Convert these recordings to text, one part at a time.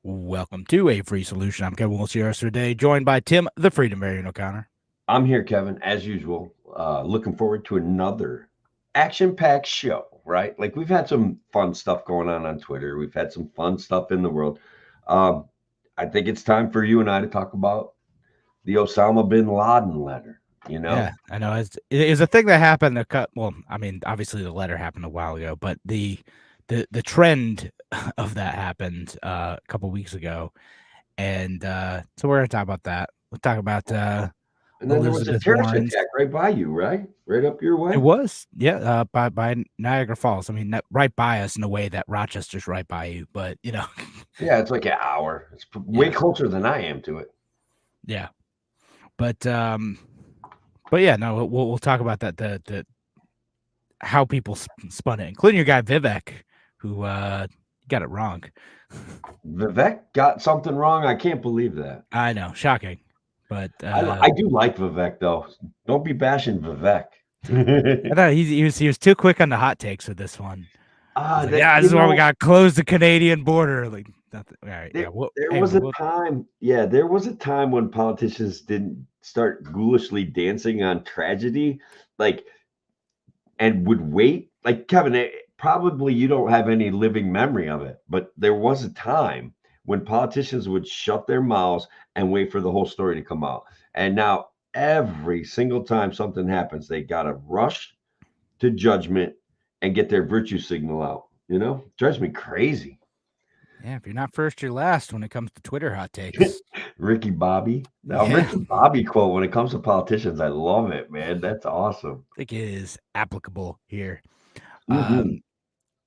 Welcome to A Free Solution. I'm Kevin Wilson today, joined by Tim, the Freedom Variant O'Connor. I'm here, Kevin, as usual. Looking forward to another action-packed show. Right, like we've had some fun stuff going on Twitter. We've had some fun stuff in the world. Um, I think it's time for you and I to talk about the Osama bin Laden letter. You Yeah, know, I know. It's a thing that happened. Well, I mean, obviously the letter happened a while ago, but the trend of that happened a couple weeks ago, and so we're gonna talk about that. We'll talk about and then there was a Elizabeth terrorist Warren's. attack right by you, right up your It way. was, yeah, by Niagara Falls. I mean, right by us in a way that Rochester's right by you, but Yeah, it's like an hour. It's way yeah, closer than I am to it. yeah, but yeah, no, we'll talk about that. The how people spun it, including your guy Vivek, who got it wrong. Vivek got something wrong. I can't believe that. I know, shocking, but I do like Vivek though. Don't be bashing Vivek. I thought he was too quick on the hot takes with this one. He's like, That yeah, this is why we got to close the Canadian border. Like, nothing. All right, yeah. Well, there hey, was a time, yeah, there was a time when politicians didn't start ghoulishly dancing on tragedy, like, and would wait. Like Kevin, probably you don't have any living memory of it, but there was a time when politicians would shut their mouths and wait for the whole story to come out. And now every single time something happens, they gotta rush to judgment and get their virtue signal out. Drives me crazy. yeah, if you're not first, you're last when it comes to Twitter hot takes. Ricky Bobby. Now, Yeah, Ricky Bobby quote when it comes to politicians, I love it, man. That's awesome. I think it is applicable here. Hmm.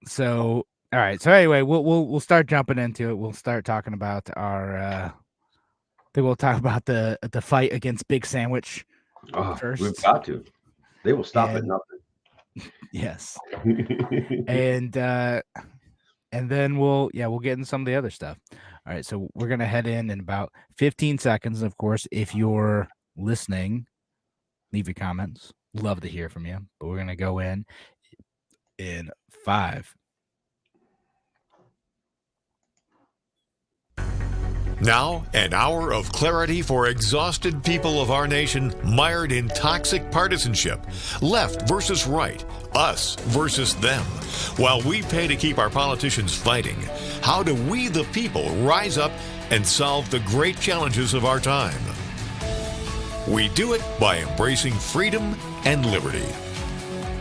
So all right. So anyway, we'll start jumping into it. We'll start talking about our. I think we'll talk about the fight against Big Sandwich Oh, we've first, got to. They will stop at and yes, nothing. and then we'll get into some of the other stuff. All right. So we're gonna head in about 15 seconds. Of course, if you're listening, leave your comments. Love to hear from you. But we're gonna go in 5. Now, an hour of clarity for exhausted people of our nation mired in toxic partisanship. Left versus right, us versus them. While we pay to keep our politicians fighting, how do we, the people, rise up and solve the great challenges of our time? We do it by embracing freedom and liberty.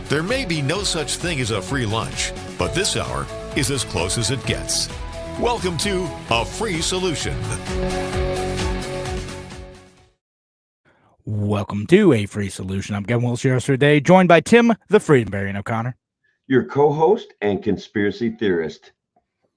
There may be no such thing as a free lunch, but this hour is as close as it gets. Welcome to A Free Solution. Welcome to A Free Solution. I'm Kevin Wilson today, joined by Tim, the Freedom Variant O'Connor. Your co-host and conspiracy theorist,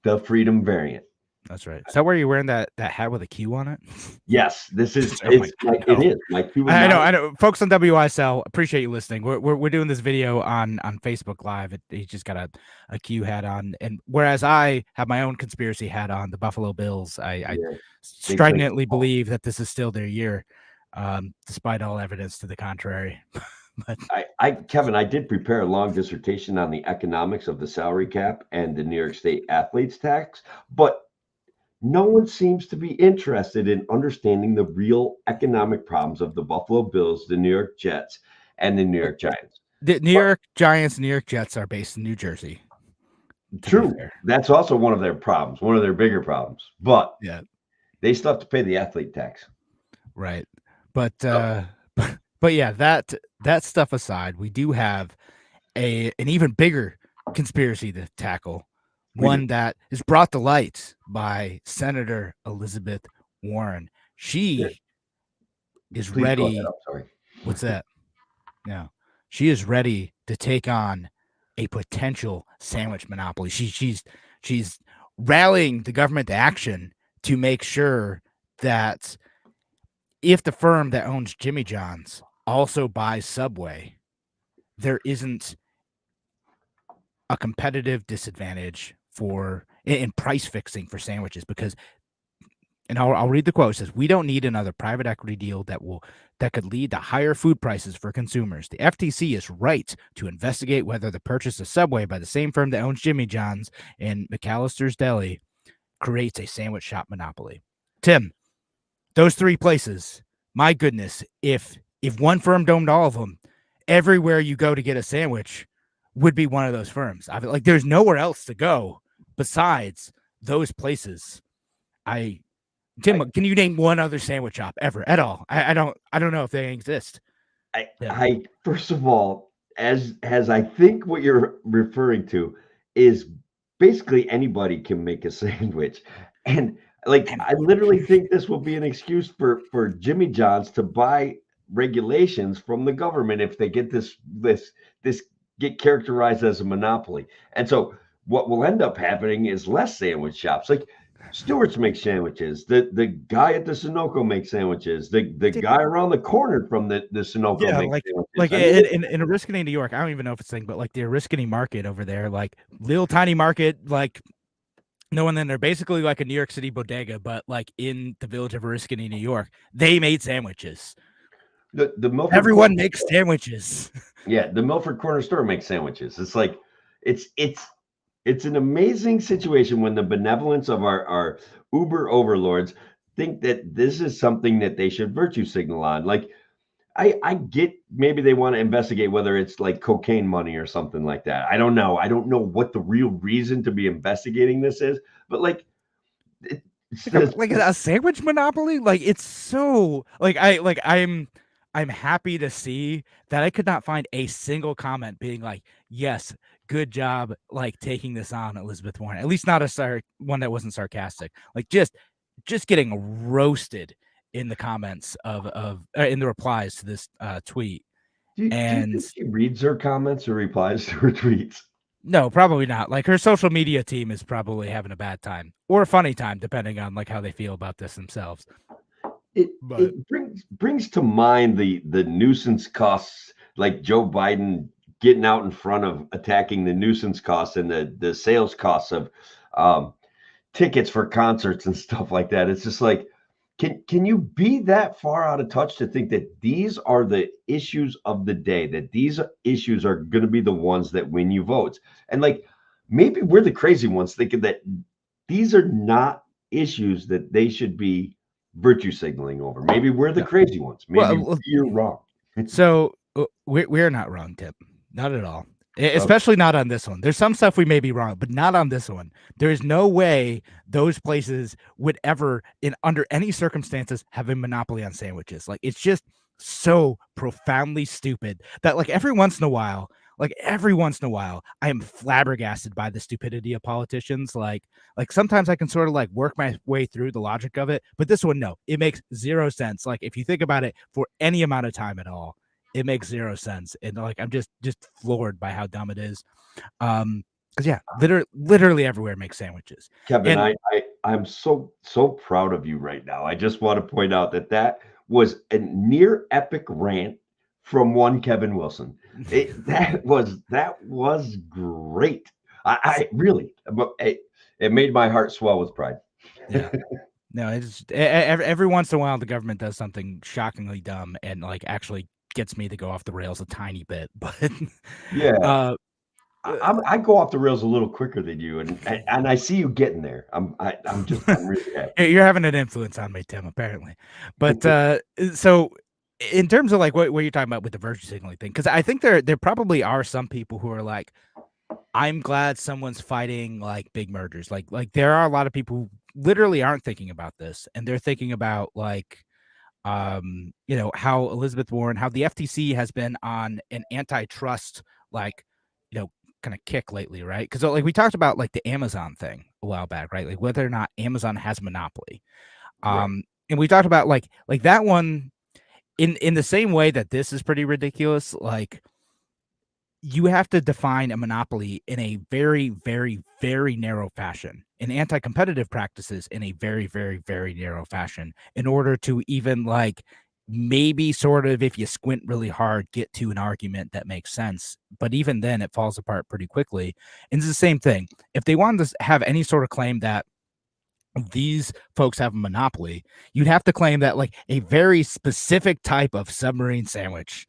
the Freedom Variant. That's right. Is that where you're wearing that hat with a Q on it? Yes, this is. Oh my It's like God, it is. Like I know. Folks on WISL, appreciate you listening. We're doing this video on Facebook Live. He just got a Q hat on, and whereas I have my own conspiracy hat on, the Buffalo Bills, I stridently believe that this is still their year, despite all evidence to the contrary. But Kevin, I did prepare a long dissertation on the economics of the salary cap and the New York State athletes tax, but no one seems to be interested in understanding the real economic problems of the Buffalo Bills, the New York Jets, and the New York Giants. The New York Giants, New York Jets are based in New Jersey. True. That's also one of their problems, one of their bigger problems. But yeah, they still have to pay the athlete tax. Right. But yeah, that stuff aside, we do have an even bigger conspiracy to tackle. One that is brought to light by Senator Elizabeth Warren. She is ready. Sorry. What's that? Yeah. She is ready to take on a potential sandwich monopoly. She's rallying the government to action to make sure that if the firm that owns Jimmy John's also buys Subway, there isn't a competitive disadvantage in price fixing for sandwiches, because, and I'll read the quote. It says, "We don't need another private equity deal that could lead to higher food prices for consumers. The FTC is right to investigate whether the purchase of Subway by the same firm that owns Jimmy John's and McAllister's Deli creates a sandwich shop monopoly. Tim, those three places, my goodness, if one firm domed all of them, everywhere you go to get a sandwich would be one of those firms. I like there's nowhere else to go besides those places. Tim, can you name one other sandwich shop ever at all? I don't know if they exist. I first of all, as I think what you're referring to is basically anybody can make a sandwich. And like I literally think this will be an excuse for Jimmy John's to buy regulations from the government if they get this get characterized as a monopoly. And so what will end up happening is less sandwich shops. Like Stewart's makes sandwiches. The guy at the Sunoco makes sandwiches. The guy around the corner from the Sunoco makes sandwiches. Like in Oriskany, New York, I don't even know if it's a thing, but like the Oriskany market over there, like little tiny market, like no one in there, basically like a New York City bodega, but like in the village of Oriskany, New York, they made sandwiches. Everyone makes sandwiches. Yeah, the Milford Corner Store makes sandwiches. It's like it's an amazing situation when the benevolence of our Uber overlords think that this is something that they should virtue signal on. Like, I get maybe they want to investigate whether it's like cocaine money or something like that. I don't know. I don't know what the real reason to be investigating this is, but like, like a sandwich monopoly. Like it's so like I'm happy to see that I could not find a single comment being like, yes, good job, like taking this on, Elizabeth Warren. At least not one that wasn't sarcastic. Like just getting roasted in the comments of in the replies to this tweet. Do you think she reads her comments or replies to her tweets? No, probably not. Like her social media team is probably having a bad time or a funny time, depending on like how they feel about this themselves. It brings to mind the nuisance costs, like Joe Biden getting out in front of attacking the nuisance costs and the sales costs of tickets for concerts and stuff like that. It's just like, can you be that far out of touch to think that these are the issues of the day, that these issues are going to be the ones that win you votes? And like, maybe we're the crazy ones thinking that these are not issues that they should be virtue signaling over. Maybe we're the crazy ones. Maybe you're wrong. So we're not wrong, Tim. Not at all. Especially not on this one. There's some stuff we may be wrong, but not on this one. There is no way those places would ever, in under any circumstances, have a monopoly on sandwiches. Like it's just so profoundly stupid that like every once in a while, I am flabbergasted by the stupidity of politicians. Like sometimes I can sort of like work my way through the logic of it, but this one, no, it makes zero sense. Like if you think about it for any amount of time at all, it makes zero sense. And like, I'm just floored by how dumb it is. Cause yeah, literally everywhere makes sandwiches. Kevin, I'm so proud of you right now. I just want to point out that was a near epic rant from one Kevin Wilson. That was great. I really, it made my heart swell with pride. Yeah. No, it's every once in a while the government does something shockingly dumb and like actually gets me to go off the rails a tiny bit. But yeah, I go off the rails a little quicker than you, and I see you getting there. I'm really happy. You're having an influence on me, Tim, apparently. But so in terms of like what you're talking about with the virtue signaling thing, because I think there probably are some people who are like, I'm glad someone's fighting like big mergers. Like there are a lot of people who literally aren't thinking about this, and they're thinking about like you know, how Elizabeth Warren, how the FTC has been on an antitrust like, you know, kind of kick lately, right? Because like we talked about like the Amazon thing a while back, right? Like whether or not Amazon has monopoly. Right. And we talked about like that one in the same way that this is pretty ridiculous. Like you have to define a monopoly in a very, very, very narrow fashion, and anti-competitive practices in a very, very, very narrow fashion in order to even like maybe sort of, if you squint really hard, get to an argument that makes sense. But even then it falls apart pretty quickly. And it's the same thing. If they wanted to have any sort of claim that these folks have a monopoly, you'd have to claim that like a very specific type of submarine sandwich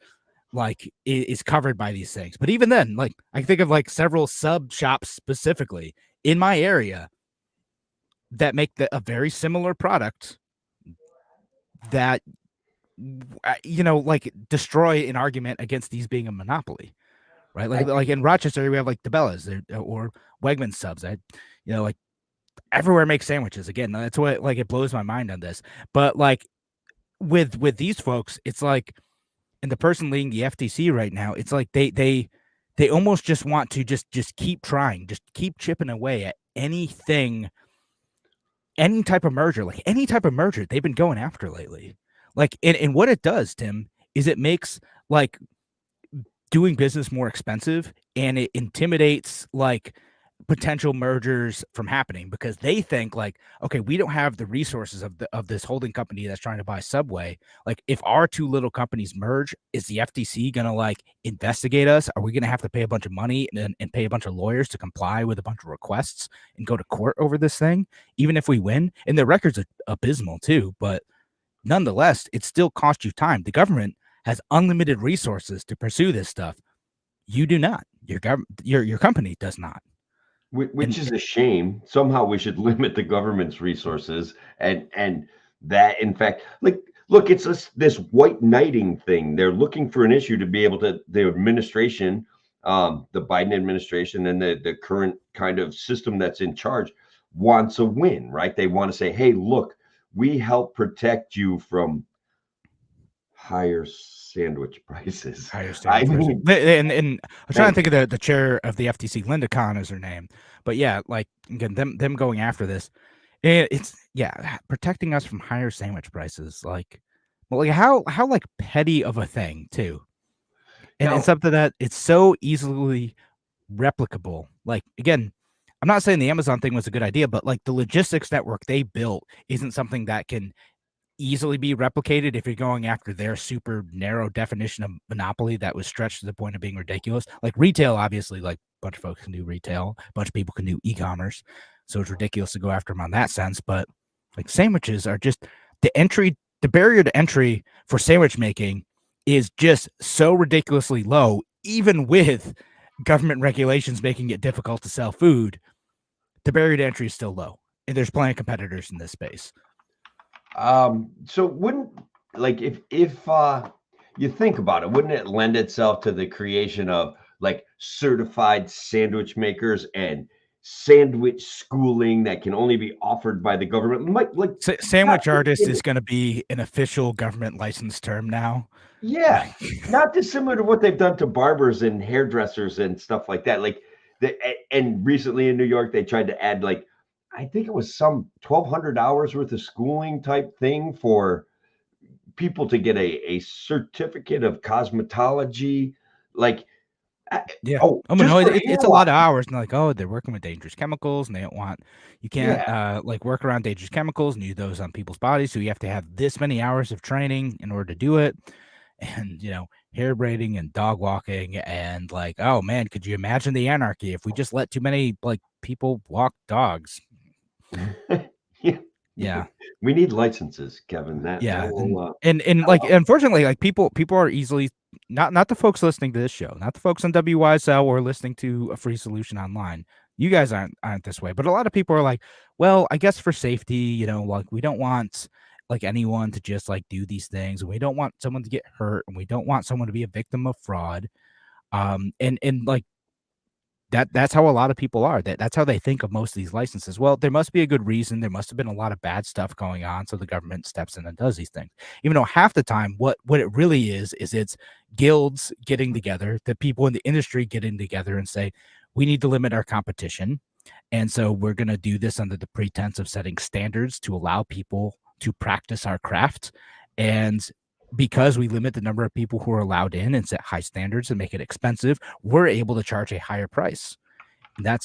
like is covered by these things. But even then, like I think of like several sub shops specifically in my area that make a very similar product that like destroy an argument against these being a monopoly, right? Like in Rochester, we have like DeBellas or Wegmans subs. Like everywhere makes sandwiches. Again, that's what like it blows my mind on this. But like with these folks, it's like, and the person leading the FTC right now, it's like they almost just want to just keep trying, just keep chipping away at anything, any type of merger they've been going after lately. Like, and what it does, Tim, is it makes like doing business more expensive, and it intimidates like potential mergers from happening, because they think like, okay, we don't have the resources of this holding company that's trying to buy Subway. Like, if our two little companies merge, is the FTC gonna like investigate us? Are we gonna have to pay a bunch of money and pay a bunch of lawyers to comply with a bunch of requests and go to court over this thing, even if we win? And their record's abysmal too, but nonetheless, it still costs you time. The government has unlimited resources to pursue this stuff. You do not. Your company does not. Which is a shame. Somehow we should limit the government's resources, and that, in fact, like, look, it's this white knighting thing. They're looking for an issue to be able to, the administration, the Biden administration, and the current kind of system that's in charge wants a win, right? They want to say, hey, look, we help protect you from higher sandwich prices. I mean, and I'm trying to think of the chair of the FTC, Linda Khan is her name. But yeah, like, again, them going after this, it's protecting us from higher sandwich prices. Like, well, like how like petty of a thing too, and it's something that it's so easily replicable. Like, again, I'm not saying the Amazon thing was a good idea, but like the logistics network they built isn't something that can easily be replicated if you're going after their super narrow definition of monopoly that was stretched to the point of being ridiculous. Like retail, obviously, like a bunch of folks can do retail, a bunch of people can do e-commerce, so it's ridiculous to go after them on that sense. But like sandwiches are just the barrier to entry for sandwich making is just so ridiculously low, even with government regulations making it difficult to sell food. The barrier to entry is still low, and there's plenty of competitors in this space. So wouldn't, like, if you think about it, wouldn't it lend itself to the creation of like certified sandwich makers and sandwich schooling that can only be offered by the government? Like sandwich artist is going to be an official government licensed term now. Yeah, not dissimilar to what they've done to barbers and hairdressers and stuff like that. Like, and recently in New York, they tried to add, like, I think it was some 1,200 hours worth of schooling type thing for people to get a certificate of cosmetology. Like, yeah. It's a lot of hours. And like, oh, they're working with dangerous chemicals, and you can't like work around dangerous chemicals and use those on people's bodies. So you have to have this many hours of training in order to do it. And, hair braiding and dog walking, and like, oh man, could you imagine the anarchy if we just let too many like people walk dogs? Yeah. We need licenses, Kevin. And like, unfortunately, like people are easily not the folks listening to this show, not the folks on WYSL or listening to A Free Solution Online. You guys aren't this way, but a lot of people are like, well, I guess for safety, like we don't want like anyone to just like do these things, and we don't want someone to get hurt, and we don't want someone to be a victim of fraud. And like that's how a lot of people are. That's how they think of most of these licenses. Well, there must be a good reason. There must have been a lot of bad stuff going on, so the government steps in and does these things. Even though half the time, what it really is it's guilds getting together, the people in the industry getting together and say, we need to limit our competition, and so we're going to do this under the pretense of setting standards to allow people to practice our craft. And because we limit the number of people who are allowed in and set high standards and make it expensive, we're able to charge a higher price. And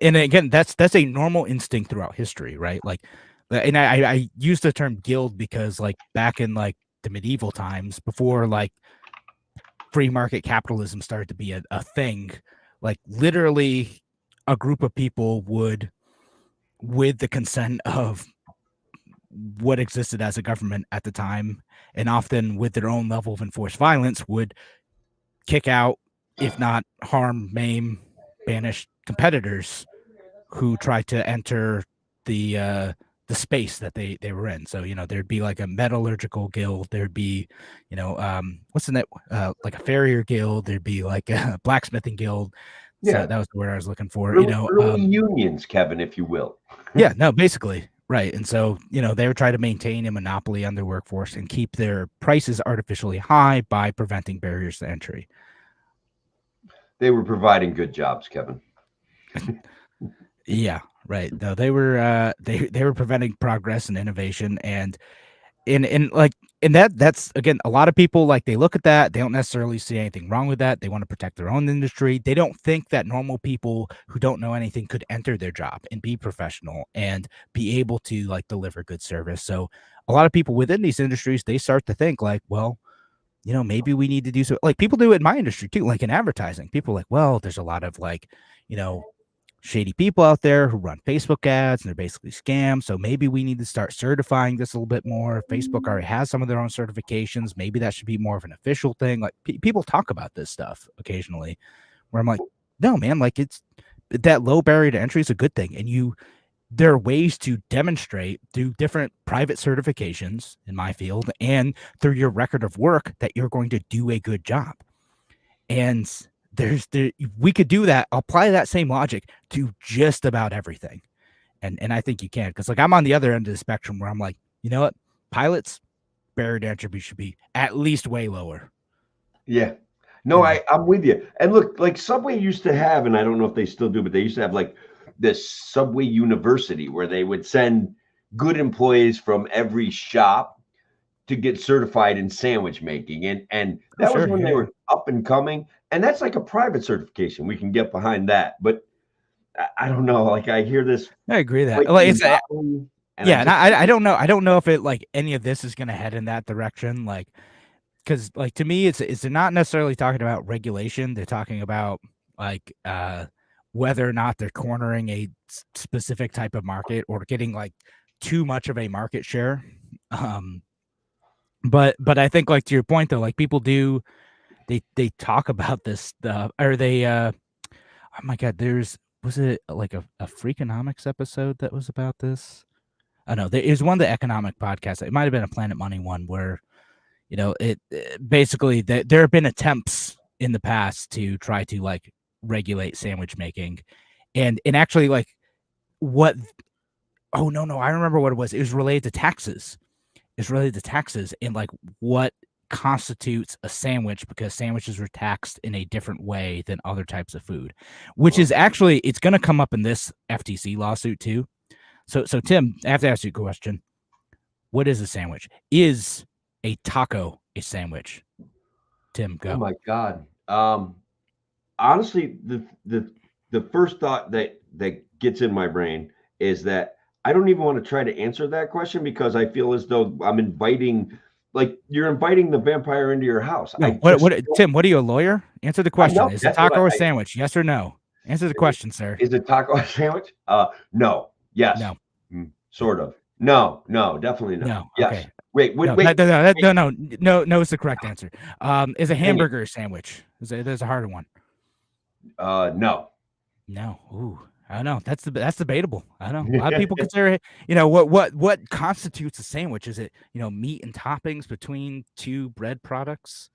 again, that's a normal instinct throughout history, right? Like, and I use the term guild because like back in like the medieval times, before like free market capitalism started to be a thing, like literally a group of people would, with the consent of what existed as a government at the time, and often with their own level of enforced violence, would kick out, if not harm, maim, banish competitors who tried to enter the space that they were in. So, there'd be like a metallurgical guild, there'd be, what's in that, like a farrier guild, there'd be like a blacksmithing guild. So Yeah. that was the word I was looking for, Early unions, Kevin, if you will. yeah, no, basically. Right. And so, they were trying to maintain a monopoly on their workforce and keep their prices artificially high by preventing barriers to entry. They were providing good jobs, Kevin. Yeah, right. No, they were they were preventing progress and innovation, and that's again, a lot of people, like, they look at that, they don't necessarily see anything wrong with that. They want to protect their own industry. They don't think that normal people who don't know anything could enter their job and be professional and be able to, like, deliver good service. So a lot of people within these industries, they start to think like, well, maybe we need to do so. Like, people do it in my industry too, like in advertising. People are like, well, there's a lot of, like, shady people out there who run Facebook ads and they're basically scams. So maybe we need to start certifying this a little bit more. Facebook already has some of their own certifications. Maybe that should be more of an official thing. Like, people talk about this stuff occasionally where I'm like, no, man, like, it's that low barrier to entry is a good thing. And there are ways to demonstrate through different private certifications in my field and through your record of work that you're going to do a good job. And we could do that, apply that same logic to just about everything. And I think you can, because, like, I'm on the other end of the spectrum where I'm like, you know what, pilots, barrier to entry should be at least way lower. Yeah. No, I'm with you. And look, like, Subway used to have, and I don't know if they still do, but they used to have like this Subway University where they would send good employees from every shop to get certified in sandwich making. And that was when they were up and coming. And that's like a private certification. We can get behind that. But I don't know. Like, I hear this. I agree that. Like, it's I don't know. I don't know if it, like, any of this is going to head in that direction. Like, because, like, to me, it's not necessarily talking about regulation. They're talking about, like, whether or not they're cornering a specific type of market or getting, like, too much of a market share. But I think, like, to your point though, like, people do, they talk about this stuff, or they oh my god, was it like a Freakonomics episode that was about this? I know there is one of the economic podcasts. It might have been a Planet Money one where, it basically there have been attempts in the past to try to, like, regulate sandwich making, and actually, like, what? Oh no, I remember what it was. It was related to taxes. It's related to taxes and, like, what constitutes a sandwich, because sandwiches were taxed in a different way than other types of food, which is actually, it's going to come up in this FTC lawsuit too. So Tim, I have to ask you a question. What is a sandwich? Is a taco a sandwich? Tim, go. Oh my God. Honestly, the first thought that gets in my brain is that I don't even want to try to answer that question, because I feel as though I'm inviting, like, you're inviting the vampire into your house. No, Tim, what are you, a lawyer? Answer the question. Is it taco or sandwich? Yes or no? Answer the question, sir. Is it taco or sandwich? No. Yes. No. Sort of. No, definitely not. No. Yes. Okay. Wait. No, is the correct answer. Is a hamburger a sandwich? There's a harder one. No. No. Ooh. I don't know. That's debatable. I don't know. A lot of people consider it, what constitutes a sandwich? Is it, meat and toppings between two bread products?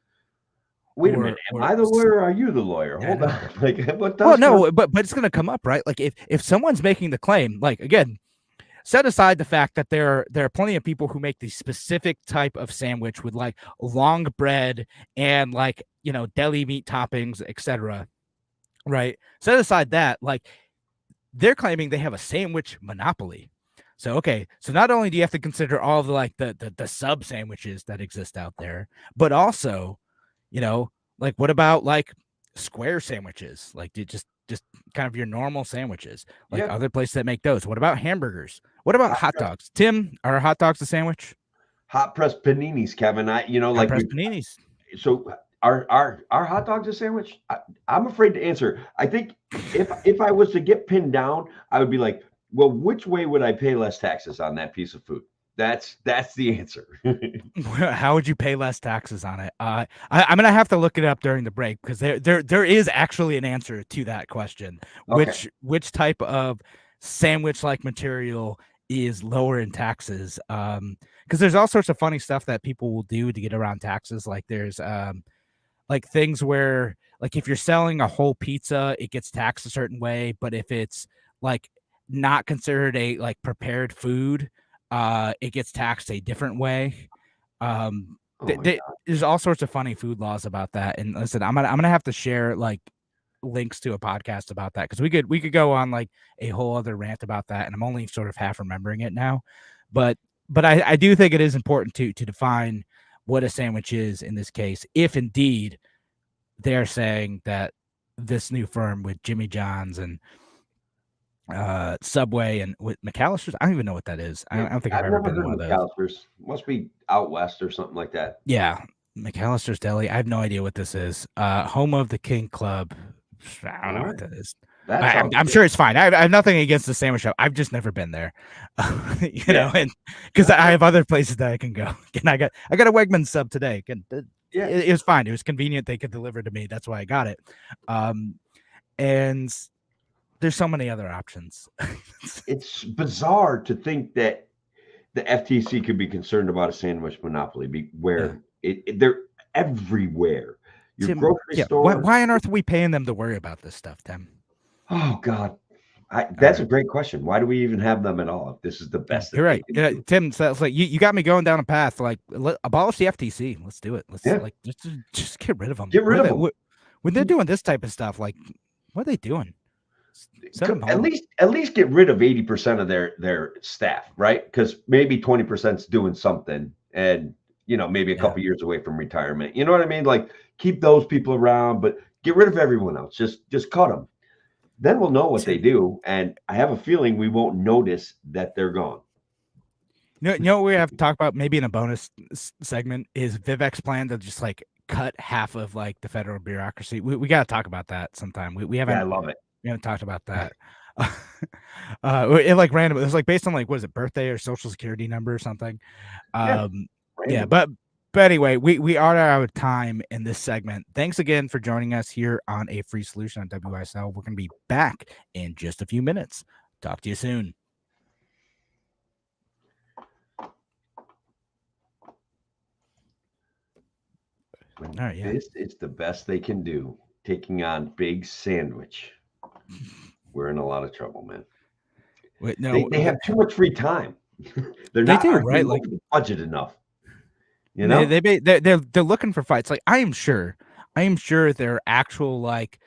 Wait a minute. Am I the lawyer or are you the lawyer? Hold on. Like, what? Well, no, but it's going to come up, right? Like, if someone's making the claim, like, again, set aside the fact that there are plenty of people who make the specific type of sandwich with, like, long bread and, like, deli meat toppings, etc. Right? Set aside that, like, they're claiming they have a sandwich monopoly. So, okay. So not only do you have to consider all of the, like, the sub sandwiches that exist out there, but also, like, what about, like, square sandwiches? Like, just kind of your normal sandwiches, like other places that make those. What about hamburgers? What about hot dogs? Tim, are hot dogs a sandwich? Hot pressed paninis, Kevin. Hot pressed paninis. So are hot dogs a sandwich? I'm afraid to answer. I think if I was to get pinned down, I would be like, well, which way would I pay less taxes on that piece of food? That's the answer. How would you pay less taxes on it? I'm gonna have to look it up during the break, because there is actually an answer to that question. Okay. Which type of sandwich-like material is lower in taxes. Because there's all sorts of funny stuff that people will do to get around taxes. Like there's like things where like if you're selling a whole pizza, it gets taxed a certain way, but if it's like not considered a like prepared food, it gets taxed a different way. There's all sorts of funny food laws about that. And listen, I'm gonna have to share like links to a podcast about that because we could go on like a whole other rant about that, and I'm only sort of half remembering it now. But I do think it is important to define what a sandwich is in this case, if indeed they're saying that this new firm with Jimmy John's and Subway and with McAllister's, I don't even know what that is. I don't think I've ever been to one of those. McAllister's. Must be out west or something like that. Yeah, McAllister's Deli. I have no idea what this is. Home of the King Club. I don't know what that is. I'm sure it's fine. I have nothing against the sandwich shop. I've just never been there, you know, and because I have other places that I can go. And I got a Wegmans sub today. It was fine. It was convenient. They could deliver to me. That's why I got it. And there's so many other options. It's bizarre to think that the FTC could be concerned about a sandwich monopoly, where they're everywhere. Your Tim, grocery store. Why on earth are we paying them to worry about this stuff, Tim? Oh God, that's a great question. Why do we even have them at all? If this is the best. You're right. Tim, so it's like you got me going down a path. Like abolish the FTC. Let's do it. Let's like just get rid of them. Get rid of them. When they're doing this type of stuff, like what are they doing? At least get rid of 80% of their staff, right? Because maybe 20% is doing something, and maybe a couple years away from retirement. You know what I mean? Like keep those people around, but get rid of everyone else. Just cut them. Then we'll know what they do, and I have a feeling we won't notice that they're gone. You know what we have to talk about maybe in a bonus segment is Vivek's plan to just like cut half of like the federal bureaucracy. We got to talk about that sometime. We haven't. I love it. We haven't talked about that. It like random. It was like based on like what is it, birthday or social security number or something. But anyway, we are out of time in this segment. Thanks again for joining us here on A Free Solution on WISL. We're going to be back in just a few minutes. Talk to you soon. This is the best they can do. Taking on Big Sandwich. We're in a lot of trouble, man. Wait, no, they have too much free time. They're not like the budget enough. You know, they're looking for fights. Like I am sure there are actual like,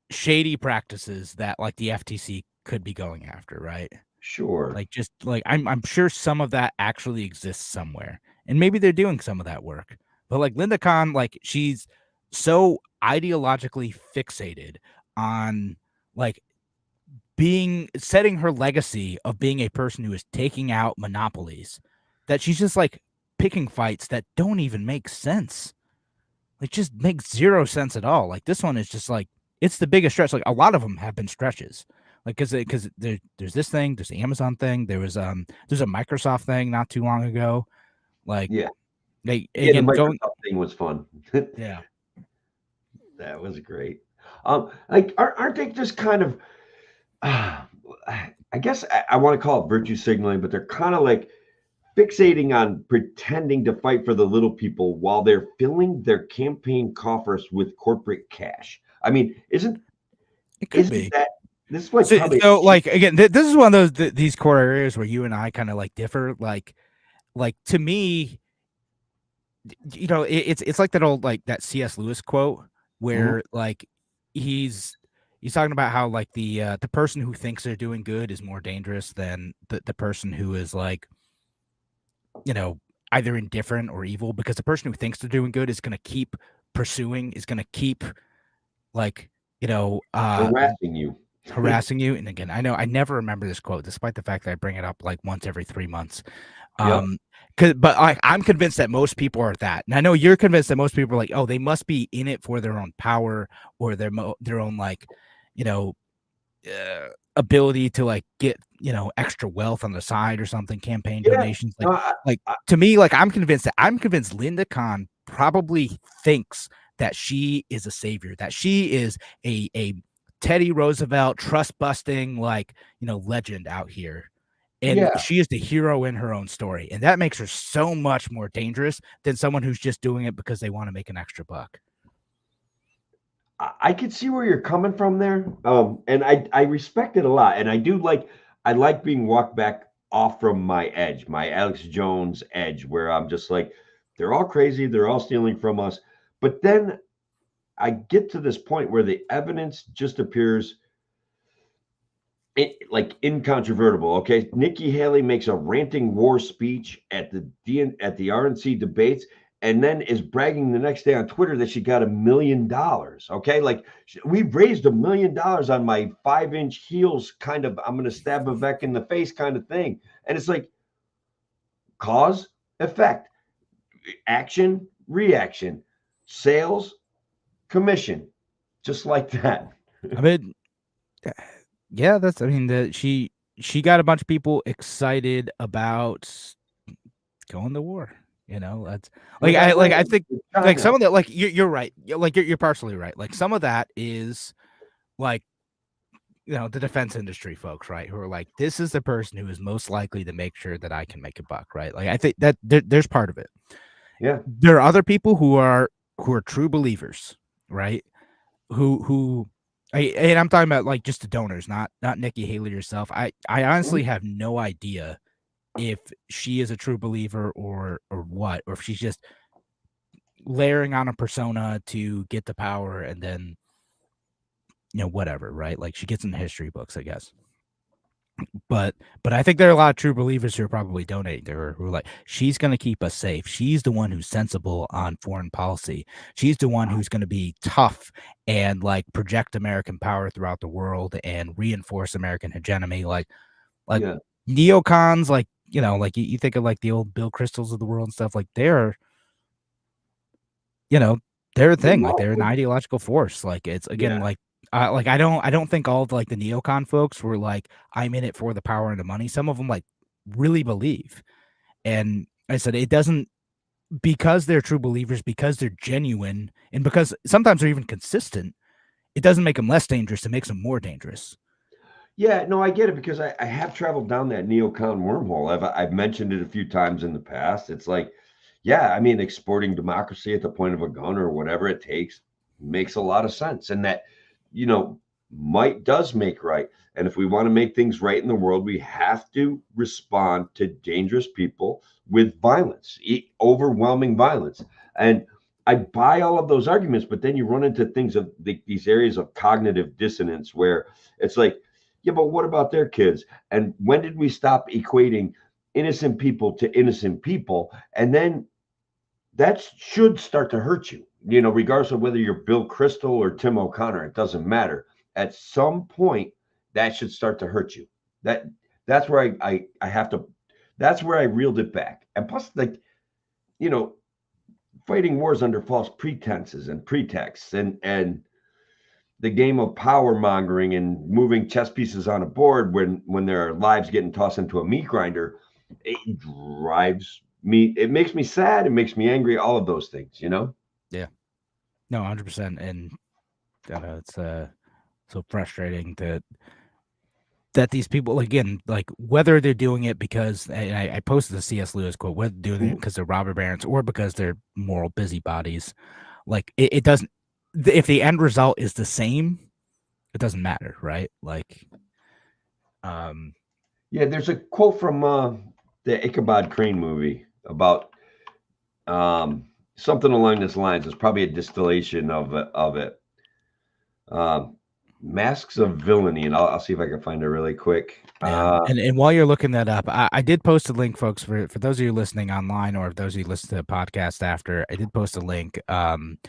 shady practices that like the FTC could be going after, right? Sure. Like just like I'm sure some of that actually exists somewhere, and maybe they're doing some of that work. But like Linda Khan, like she's so ideologically fixated on like setting her legacy of being a person who is taking out monopolies that she's just like picking fights that don't even make sense. Like just makes zero sense at all. Like this one is just like it's the biggest stretch. Like a lot of them have been stretches. Like because there's this thing, there's the Amazon thing, there's a Microsoft thing not too long ago. Like the Microsoft thing was fun. Yeah. That was great. Like aren't they just kind of I guess I want to call it virtue signaling, but they're kind of like fixating on pretending to fight for the little people while they're filling their campaign coffers with corporate cash. I mean, isn't that this is like again, this is one of these core areas where you and I kind of like differ. Like to me, it's like that old like that C.S. Lewis quote where like he's talking about how like the person who thinks they're doing good is more dangerous than the person who is like either indifferent or evil, because the person who thinks they're doing good is going to keep pursuing, is going to keep like harassing you. And again, I know I never remember this quote despite the fact that I bring it up like once every 3 months. But I'm convinced that most people are that, and I know you're convinced that most people are like, oh, they must be in it for their own power or their own like ability to like get extra wealth on the side or something, campaign donations. To me, like I'm convinced Linda Khan probably thinks that she is a savior, that she is a Teddy Roosevelt trust busting, like, legend out here. And Yeah. she is the hero in her own story. And that makes her so much more dangerous than someone who's just doing it because they want to make an extra buck. I could see where you're coming from there. And I respect it a lot. And I like being walked back off from my edge, my Alex Jones edge, where I'm just like, they're all crazy, they're all stealing from us. But then I get to this point where the evidence just appears like incontrovertible. Okay, Nikki Haley makes a ranting war speech at the RNC debates, and then is bragging the next day on Twitter that she got $1 million. Okay, like we've raised $1 million on my 5-inch heels, kind of. I'm going to stab Vivek in the face, kind of thing. And it's like cause, effect, action, reaction, sales, commission, just like that. I mean, yeah, she got a bunch of people excited about going to war. That's I think like some of that, like you're right. Like you're partially right. Like some of that is like, the defense industry folks, right? Who are like, this is the person who is most likely to make sure that I can make a buck, right? Like I think that there's part of it. Yeah. There are other people who are true believers, right? And I'm talking about like just the donors, not Nikki Haley herself. I honestly have no idea if she is a true believer or what, or if she's just layering on a persona to get the power and then, whatever, right? Like she gets in the history books, I guess. But I think there are a lot of true believers who are probably donating to her, who are like, she's going to keep us safe. She's the one who's sensible on foreign policy. She's the one who's going to be tough and like project American power throughout the world and reinforce American hegemony. Like Yeah. neocons, like, like you think of like the old Bill Cristols of the world and stuff, like they're a thing. Like they're an ideological force. Like it's again, like I don't think all of like the neocon folks were like, I'm in it for the power and the money. Some of them like really believe. And I said, it doesn't, because they're true believers, because they're genuine, and because sometimes they're even consistent, it doesn't make them less dangerous. It makes them more dangerous. Yeah, no, I get it, because I have traveled down that neocon wormhole. I've mentioned it a few times in the past. It's like, yeah, I mean, exporting democracy at the point of a gun or whatever it takes makes a lot of sense. And that, might does make right. And if we want to make things right in the world, we have to respond to dangerous people with violence, overwhelming violence. And I buy all of those arguments, but then you run into things of these areas of cognitive dissonance where it's like, yeah, but what about their kids? And when did we stop equating innocent people to innocent people? And then that should start to hurt you, regardless of whether you're Bill Kristol or Tim O'Connor, it doesn't matter. At some point, that should start to hurt you. That's where I have to, that's where I reeled it back. And plus, like, fighting wars under false pretenses and pretexts and the game of power mongering and moving chess pieces on a board when there are lives getting tossed into a meat grinder, it drives me, it makes me sad, it makes me angry, all of those things, Yeah. No, 100%. And it's so frustrating that these people, again, like whether they're doing it because, and I posted the C.S. Lewis quote, whether they're doing it because they're robber barons or because they're moral busybodies, like it doesn't, if the end result is the same, it doesn't matter, right? Like, yeah, there's a quote from the Ichabod Crane movie about something along this lines. It's probably a distillation of it. Masks of Villainy, and I'll see if I can find it really quick. Yeah. And while you're looking that up, I did post a link, folks, for those of you listening online, or if those of you listen to the podcast after. I did post a link. It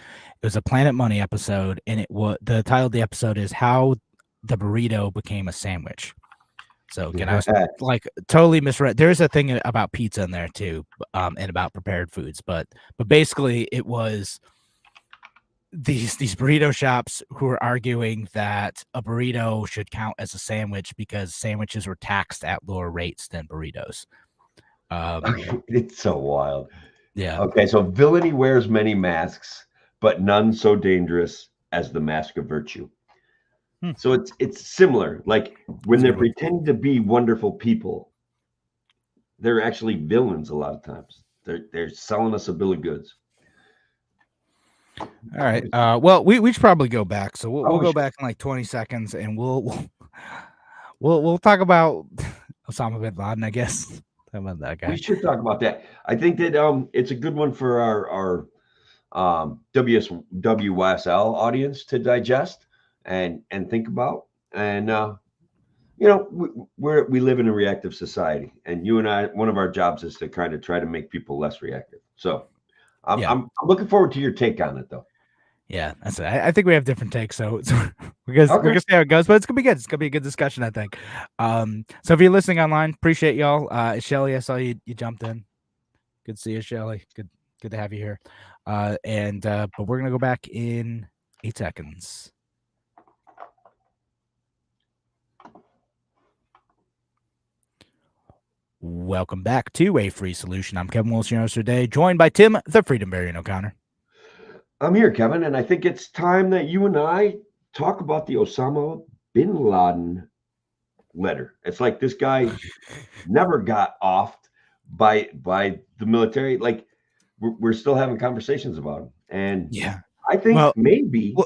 was a Planet Money episode, and the title of the episode is "How the Burrito Became a Sandwich." So again, I was like totally misread. There's a thing about pizza in there too, and about prepared foods, but basically it was these burrito shops who are arguing that a burrito should count as a sandwich because sandwiches were taxed at lower rates than burritos. It's so wild. Yeah. Okay, so villainy wears many masks, but none so dangerous as the mask of virtue. So it's similar. Like when That's a they're good way. pretending to be wonderful people, they're actually villains a lot of times. They're selling us a bill of goods. All right. Well, we should probably go back. So we'll Oh, go sure. back in like 20 seconds, and we'll talk about Osama bin Laden, I guess. Talk about that We guy. should talk about that. I think that it's a good one for our WSL audience to digest and think about. And we live in a reactive society, and you and I, one of our jobs is to kind of try to make people less reactive. So Yeah. I'm looking forward to your take on it, though. Yeah, that's it. I think we have different takes, so we're Okay. gonna see how it goes, but it's gonna be good. It's gonna be a good discussion, I think. So if you're listening online, appreciate y'all. Shelly, I saw you jumped in. Good to see you, Shelly. Good to have you here. But we're gonna go back in 8 seconds. Welcome back to A Free Solution. I'm Kevin Wilson, your host today, joined by Tim, the Freedom Variant O'Connor. I'm here, Kevin, and I think it's time that you and I talk about the Osama bin Laden letter. It's like this guy never got offed by the military. Like we're still having conversations about him, and Yeah, I think well, maybe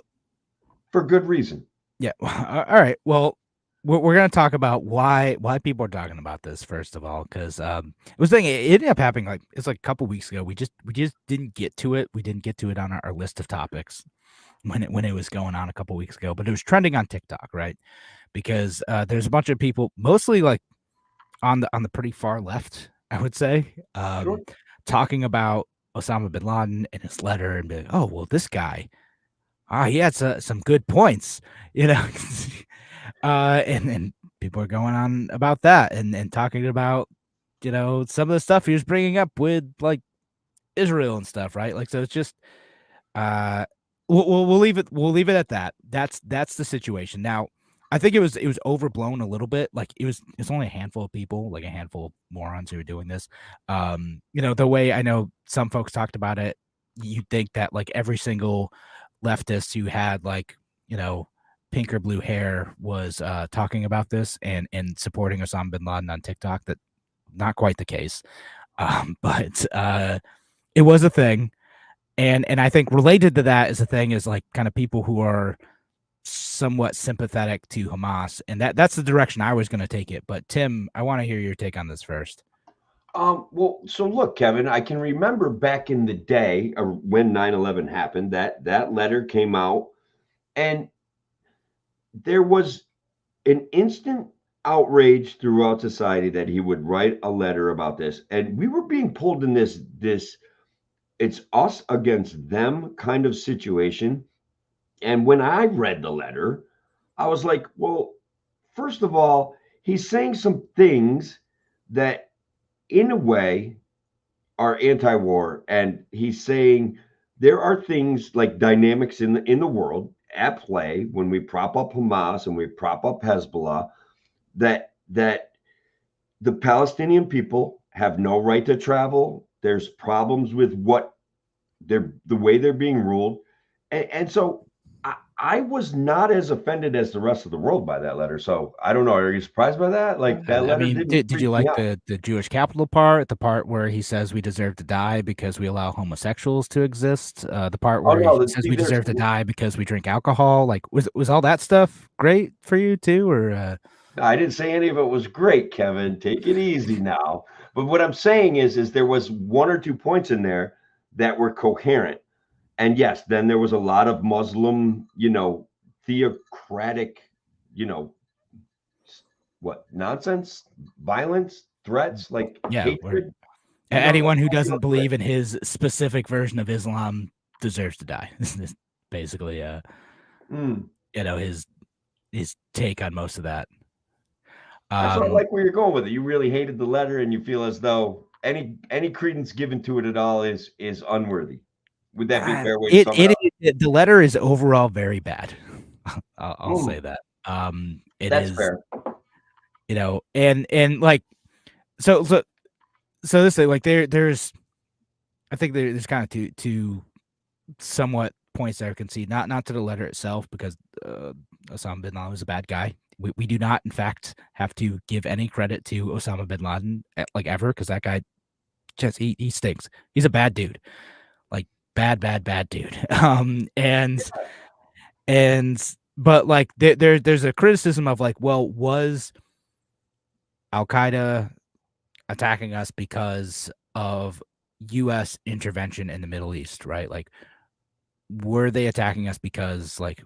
for good reason. Yeah. All right. Well, we're going to talk about why people are talking about this first of all, because it was thing. It ended up happening like it's like a couple weeks ago. We just didn't get to it. We didn't get to it on our list of topics when it was going on a couple weeks ago. But it was trending on TikTok, right? Because there's a bunch of people, mostly like on the pretty far left, I would say, Sure. talking about Osama bin Laden and his letter, and be like, oh well, this guy. He had some good points, you know, and people are going on about that and talking about, you know, some of the stuff he was bringing up with like Israel and stuff, right? Like, so it's just, we'll leave it at that. That's the situation. Now, I think it was overblown a little bit. Like it's only a handful of people, like a handful of morons who are doing this. You know, the way I know some folks talked about it, you'd think that like every single leftist who had like, you know, pink or blue hair was talking about this and supporting Osama bin Laden on TikTok. That not quite the case. But it was a thing. And I think related to that is a thing is like kind of people who are somewhat sympathetic to Hamas. And that's the direction I was going to take it. But Tim, I want to hear your take on this first. Well, so look, Kevin, I can remember back in the day when 9/11 happened, that letter came out, and there was an instant outrage throughout society that he would write a letter about this, and we were being pulled in this it's us against them kind of situation. And when I read the letter, I was like, well, first of all, he's saying some things that in a way are anti-war, and he's saying there are things like dynamics in the world at play when we prop up Hamas and we prop up Hezbollah that the Palestinian people have no right to travel. There's problems with the way they're being ruled, and so I was not as offended as the rest of the world by that letter. So I don't know. Are you surprised by that? Like that I letter mean, didn't did you freak me like out. the Jewish capital part, the part where he says we deserve to die because we allow homosexuals to exist, the part Oh where no, he says see, we there's deserve to die because we drink alcohol? Like, was all that stuff great for you too, or I didn't say any of it was great, Kevin. Take it easy now. But what I'm saying is there was one or two points in there that were coherent. And yes, then there was a lot of Muslim, theocratic, what nonsense, violence, threats, like yeah, hatred. anyone who I feel doesn't great. believe in his specific version of Islam deserves to die. This is basically, Mm. you know, his take on most of that. I sort of like where you're going with it. You really hated the letter, and you feel as though any credence given to it at all is unworthy. Would that be a fair way to sum it up? The letter is overall very bad. I'll say Mm, that. It that's is, fair. you know, and like so this thing like there's I think there's kind of two somewhat points that I can see, not to the letter itself, because Osama bin Laden was a bad guy. We do not, in fact, have to give any credit to Osama bin Laden, like, ever, because that guy just he stinks. He's a bad dude, like, bad dude. But like there's a criticism of like, well, was Al Qaeda attacking us because of U.S. intervention in the Middle East, right? Like, were they attacking us because like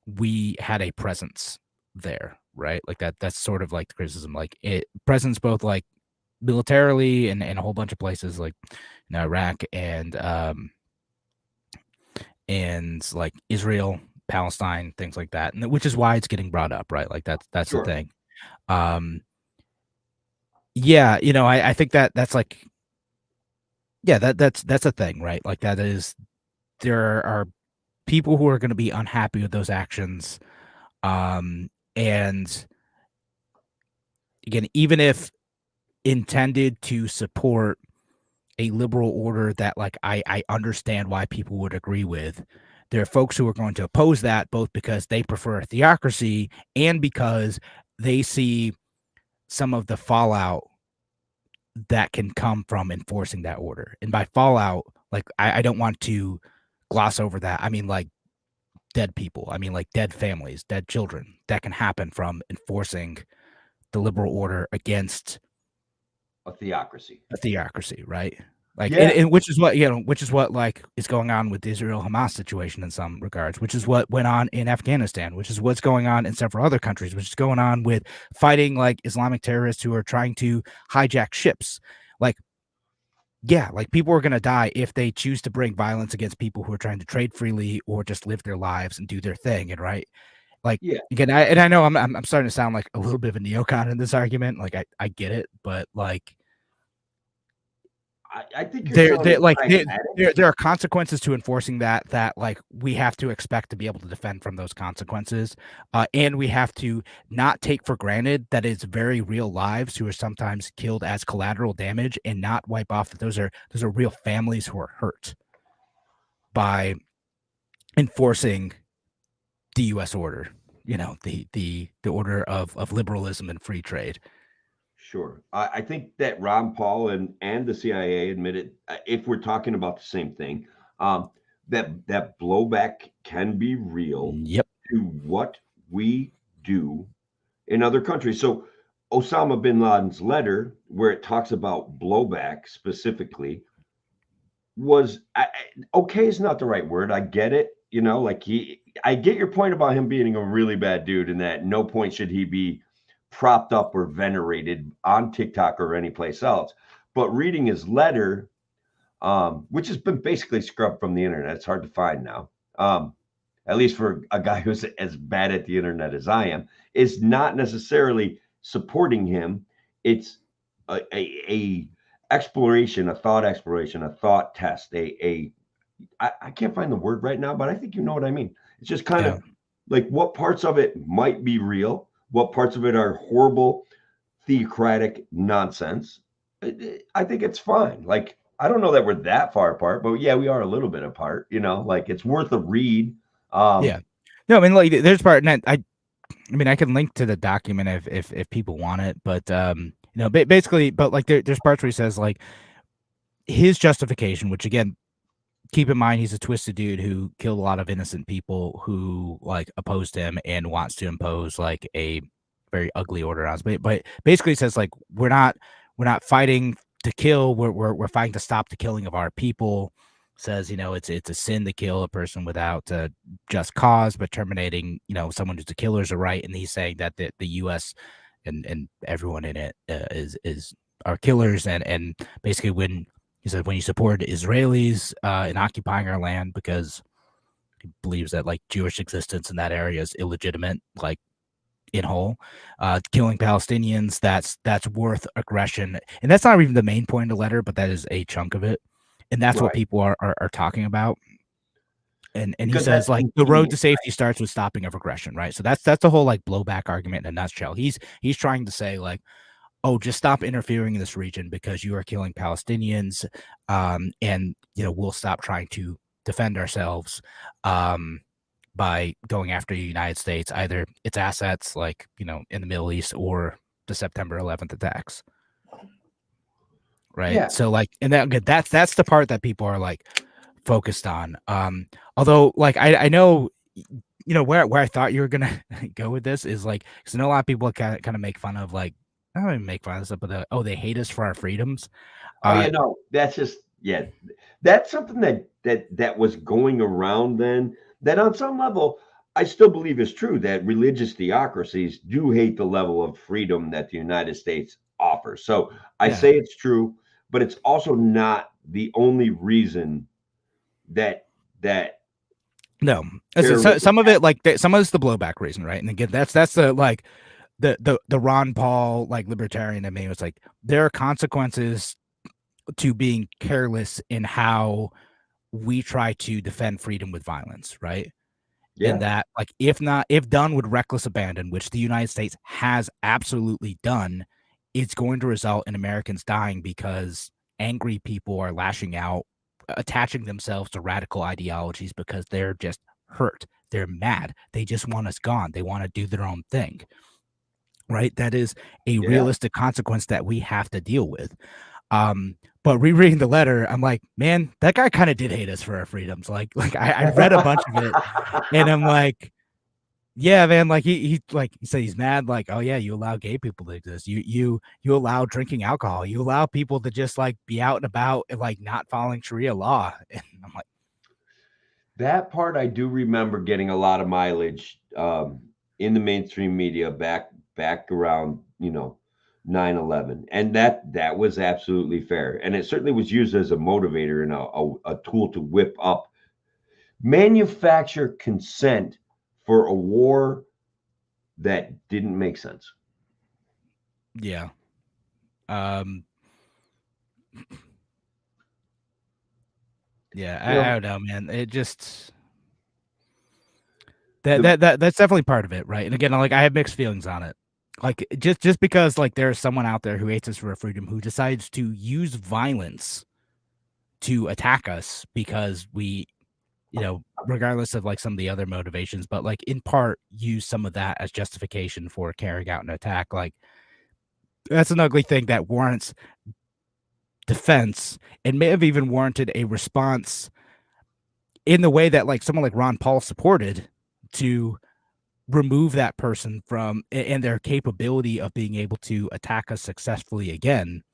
we had a presence there, right? Like that's sort of like the criticism, like presence both like militarily and a whole bunch of places like in Iraq and like Israel, Palestine, things like that, and which is why it's getting brought up, right? Like that's Sure. the thing. Yeah, I think that's like, yeah, that's a thing, right? Like that is, there are people who are going to be unhappy with those actions, and again, even if intended to support a liberal order that like I understand why people would agree with, there are folks who are going to oppose that, both because they prefer a theocracy and because they see some of the fallout that can come from enforcing that order. And by fallout, like I don't want to gloss over that. I mean, like, dead people. I mean, like, dead families, dead children that can happen from enforcing the liberal order against A theocracy. a theocracy, right? Like, Yeah. and which is what like is going on with the Israel-Hamas situation in some regards, which is what went on in Afghanistan, which is what's going on in several other countries, which is going on with fighting like Islamic terrorists who are trying to hijack ships. Like, yeah, like people are going to die if they choose to bring violence against people who are trying to trade freely or just live their lives and do their thing. And right, like, Yeah. again, I know I'm starting to sound like a little bit of a neocon in this argument. Like I get it, but like I think you're sounding like pragmatic. there are consequences to enforcing that like we have to expect to be able to defend from those consequences, and we have to not take for granted that it's very real lives who are sometimes killed as collateral damage, and not wipe off that those are real families who are hurt by enforcing the U.S. order. The order of liberalism and free trade. Sure. I think that Ron Paul and the CIA admitted, if we're talking about the same thing, that blowback can be real Yep. to what we do in other countries. So Osama bin Laden's letter, where it talks about blowback specifically, was okay is not the right word. I get it. Like I get your point about him being a really bad dude, and that no point should he be propped up or venerated on TikTok or anyplace else. But reading his letter, which has been basically scrubbed from the internet, it's hard to find now, at least for a guy who's as bad at the internet as I am, is not necessarily supporting him. It's a exploration, a thought exploration, a thought test, I can't find the word right now, but I think you know what I mean. It's just kind of like what parts of it might be real, what parts of it are horrible, theocratic nonsense. I think it's fine. Like, I don't know that we're that far apart, but yeah, we are a little bit apart, like it's worth a read. Yeah. No, I mean, like, there's part, and I mean, I can link to the document if people want it, but basically, but like there's parts where he says like his justification, which again, keep in mind, he's a twisted dude who killed a lot of innocent people who like opposed him and wants to impose like a very ugly order on us. But basically says like we're not fighting to kill, we're fighting to stop the killing of our people. Says it's a sin to kill a person without just cause, but terminating someone who's a killer is a right. And he's saying that the U.S. and everyone in it is are killers, and basically when he said when you support Israelis in occupying our land because he believes that like Jewish existence in that area is illegitimate, like in whole, killing Palestinians, that's worth aggression. And that's not even the main point of the letter, but that is a chunk of it. And that's what people are talking about. And he says like the road to safety starts with stopping of aggression, right? So that's the whole like blowback argument in a nutshell. He's trying to say like, oh, just stop interfering in this region because you are killing Palestinians, and we'll stop trying to defend ourselves. by going after the United States, either its assets, like, in the Middle East, or the September 11th attacks. Right. Yeah. So like, and that's the part that people are like focused on. Although like, I know, where I thought you were going to go with this is like, because I know a lot of people kind of make fun of, like, I don't even make fun of this, but they hate us for our freedoms. No, that's just, that's something that was going around then, that on some level I still believe is true, that religious theocracies do hate the level of freedom that the United States offers. So I say it's true, but it's also not the only reason that no, some of it, like, some of it's the blowback reason, right? And again, that's the like the Ron Paul, like, libertarian in me was like, there are consequences to being careless in how we try to defend freedom with violence, right? And that, like, if done with reckless abandon, which the United States has absolutely done, it's going to result in Americans dying because angry people are lashing out, attaching themselves to radical ideologies because they're just hurt. They're mad. They just want us gone. They want to do their own thing. Right? That is a realistic consequence that we have to deal with. But rereading the letter, I'm like, man, that guy kind of did hate us for our freedoms. Like I read a bunch of it, and I'm like, yeah, man. Like he said he's mad. Like, oh yeah, you allow gay people to exist. You allow drinking alcohol. You allow people to just like be out and about and like not following Sharia law. And I'm like, that part I do remember getting a lot of mileage in the mainstream media back around 9/11, and that was absolutely fair, and it certainly was used as a motivator and a tool to whip up, manufacture consent for a war that didn't make sense. Yeah. Yeah, I don't know, man. It just that's definitely part of it, right? And again, like, I have mixed feelings on it. Like, just because like there's someone out there who hates us for our freedom, who decides to use violence to attack us because we, regardless of like some of the other motivations, but like in part use some of that as justification for carrying out an attack. Like, that's an ugly thing that warrants defense and may have even warranted a response in the way that like someone like Ron Paul supported, to remove that person from and their capability of being able to attack us successfully again.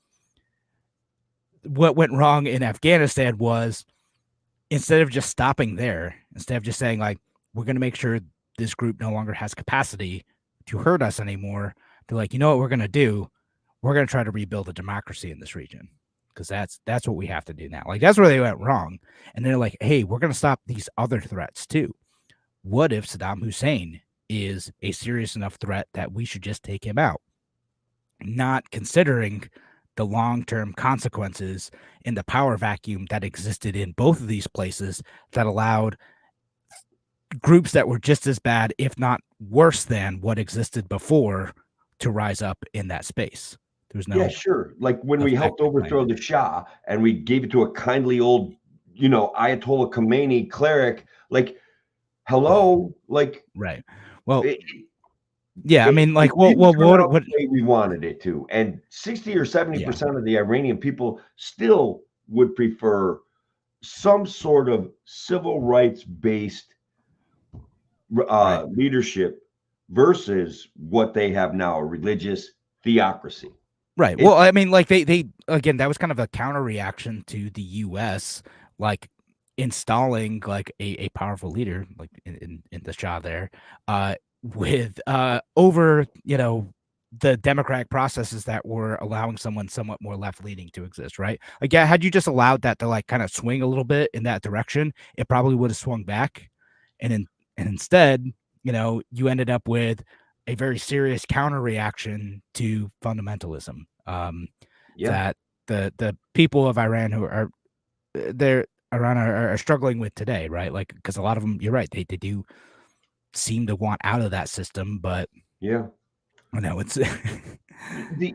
What went wrong in Afghanistan was, instead of just stopping there, instead of just saying like, we're going to make sure this group no longer has capacity to hurt us anymore, they're like, you know what we're going to do? We're going to try to rebuild a democracy in this region, because that's what we have to do now. Like, that's where they went wrong. And they're like, hey, we're going to stop these other threats too. What if Saddam Hussein is a serious enough threat that we should just take him out? Not considering the long-term consequences in the power vacuum that existed in both of these places, that allowed groups that were just as bad, if not worse than what existed before, to rise up in that space. There's no sure. Like when we helped overthrow the Shah and we gave it to a kindly old, Ayatollah Khomeini cleric, like, hello, like, right. Well, I mean, like, what we wanted it to, and 60 or 70% of the Iranian people still would prefer some sort of civil rights based leadership versus what they have now, a religious theocracy. Right. Well, I mean, like they again, that was kind of a counter reaction to the U.S. like installing like a powerful leader like in the Shah there, with over the democratic processes that were allowing someone somewhat more left leaning to exist. Right. Like, yeah, had you just allowed that to like kind of swing a little bit in that direction, it probably would have swung back, and instead, you ended up with a very serious counter reaction to fundamentalism, that the people of Iran who are Iran are struggling with today, right? Like, because a lot of them, you're right, they do seem to want out of that system, but I know it's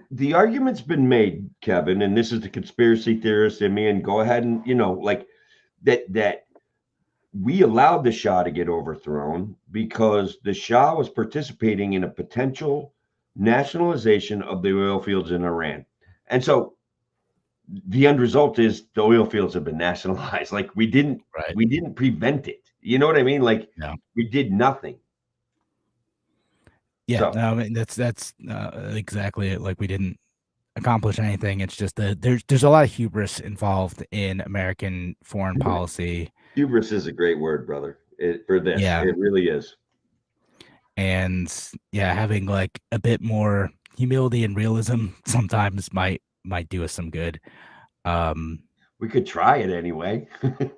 the argument's been made, Kevin, and this is the conspiracy theorist in me, and go ahead and like that we allowed the Shah to get overthrown because the Shah was participating in a potential nationalization of the oil fields in Iran. And so the end result is the oil fields have been nationalized. Like we didn't prevent it. You know what I mean? Like we did nothing. Yeah, So, no, I mean that's exactly it. Like we didn't accomplish anything. It's just that there's a lot of hubris involved in American foreign policy. Hubris is a great word, brother. For this, Yeah. It really is. And having like a bit more humility and realism sometimes might do us some good. We could try it anyway.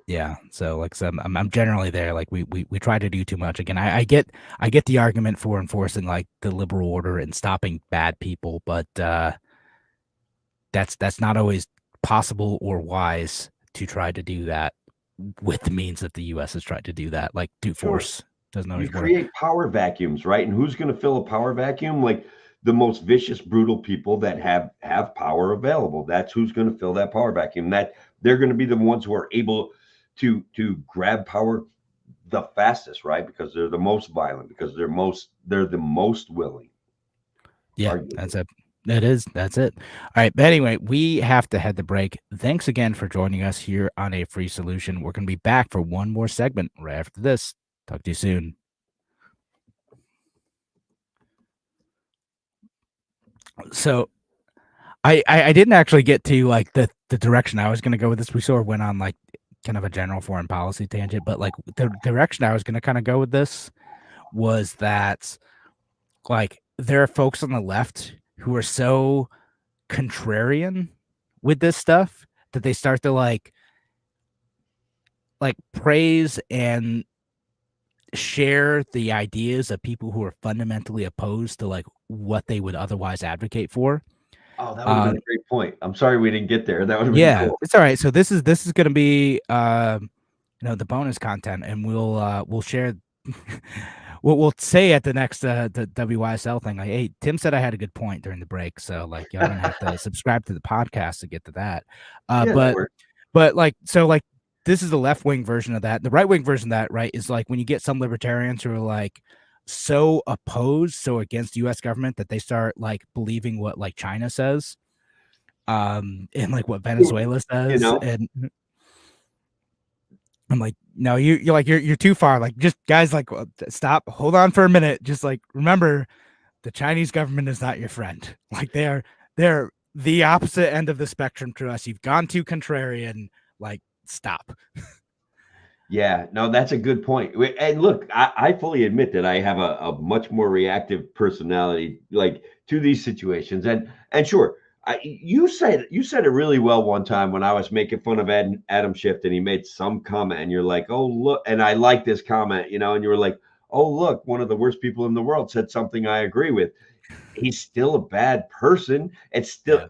Yeah. So like I'm generally there. Like we try to do too much. Again, I get the argument for enforcing like the liberal order and stopping bad people, but that's not always possible or wise to try to do that with the means that the U.S. has tried to do that. Like force doesn't always work. Create power vacuums, right? And who's going to fill a power vacuum? Like the most vicious, brutal people that have power available. That's who's going to fill that power vacuum. That they're going to be the ones who are able to grab power the fastest, right? Because they're the most violent, because they're the most willing. Yeah, that's it. That's it. All right. But anyway, we have to head to break. Thanks again for joining us here on A Free Solution. We're going to be back for one more segment right after this. Talk to you soon. So I didn't actually get to like the direction I was going to go with this. We sort of went on like kind of a general foreign policy tangent, but like the direction I was going to kind of go with this was that like there are folks on the left who are so contrarian with this stuff that they start to like praise and share the ideas of people who are fundamentally opposed to like what they would otherwise advocate for. Oh, that would have been a great point. I'm sorry we didn't get there. That would have been cool. It's all right. So this is going to be the bonus content, and we'll share we'll say at the next the WYSL thing, like, hey, Tim said I had a good point during the break, so like y'all gonna have to subscribe to the podcast to get to that. But like so like this is the left wing version of that. The right wing version of that, right, is like when you get some libertarians who are like so opposed, so against the U.S. government that they start like believing what like China says, and like what Venezuela says, and I'm like, no, you're too far. Like, just guys, like, stop, hold on for a minute. Just like remember, the Chinese government is not your friend. Like they're the opposite end of the spectrum to us. You've gone too contrarian. Like, stop. Yeah, no, that's a good point. And look, I fully admit that I have a much more reactive personality, like to these situations. And sure, you said it really well one time when I was making fun of Adam Schiff, and he made some comment, and you're like, "Oh look," and I like this comment, and you were like, "Oh look, one of the worst people in the world said something I agree with." He's still a bad person. It's still,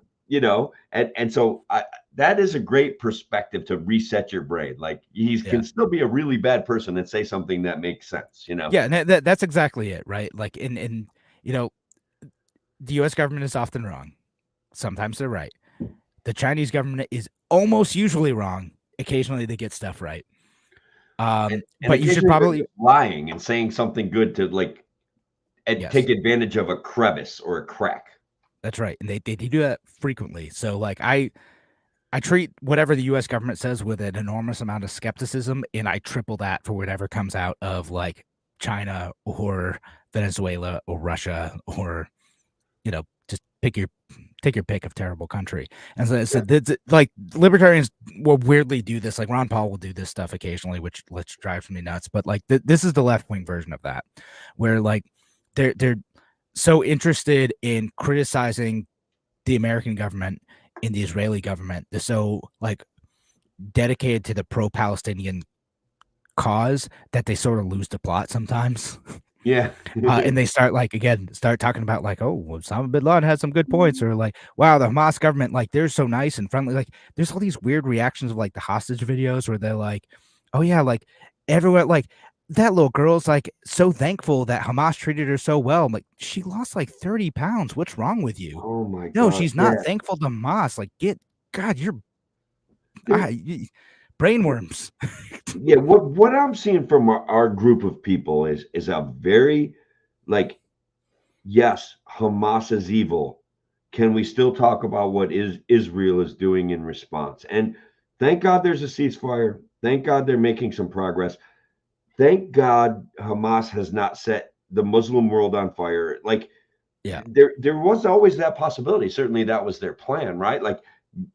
and so that is a great perspective to reset your brain. Like he can still be a really bad person and say something that makes sense, Yeah, and that's exactly it, right? Like in the U.S. government is often wrong. Sometimes they're right. The Chinese government is almost usually wrong. Occasionally they get stuff right. And but you should probably lying and saying something good to like take advantage of a crevice or a crack. That's right. And they do that frequently. So like I treat whatever the U.S. government says with an enormous amount of skepticism, and I triple that for whatever comes out of like China or Venezuela or Russia or, just take your pick of terrible country. And so like libertarians will weirdly do this. Like Ron Paul will do this stuff occasionally, which drives me nuts. But like this is the left wing version of that, where like they're so interested in criticizing the American government and the Israeli government. They're so like dedicated to the pro-Palestinian cause that they sort of lose the plot sometimes. Yeah. And they start talking about like, oh, well, Osama bin Laden had some good points, or like, wow, the Hamas government, like they're so nice and friendly. Like there's all these weird reactions of like the hostage videos where they're like, oh yeah, like everyone, like that little girl's like so thankful that Hamas treated her so well. I'm like, she lost like 30 pounds. What's wrong with you? Oh my God. No, she's not thankful to Hamas. Like, brainworms. Yeah, what I'm seeing from our group of people is a very like, yes, Hamas is evil. Can we still talk about what Israel is doing in response? And thank God there's a ceasefire. Thank God they're making some progress. Thank God Hamas has not set the Muslim world on fire. Like, Yeah. there was always that possibility. Certainly that was their plan, right? Like,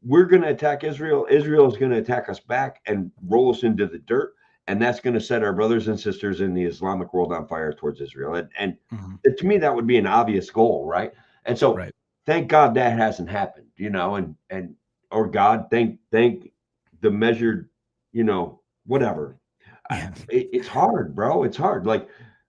we're going to attack Israel. Israel is going to attack us back and roll us into the dirt. And that's going to set our brothers and sisters in the Islamic world on fire towards Israel. And to me, that would be an obvious goal, right? And so Right. thank God that hasn't happened, and or God, thank the measured, whatever. Yeah. It's hard, bro. It's hard. Like,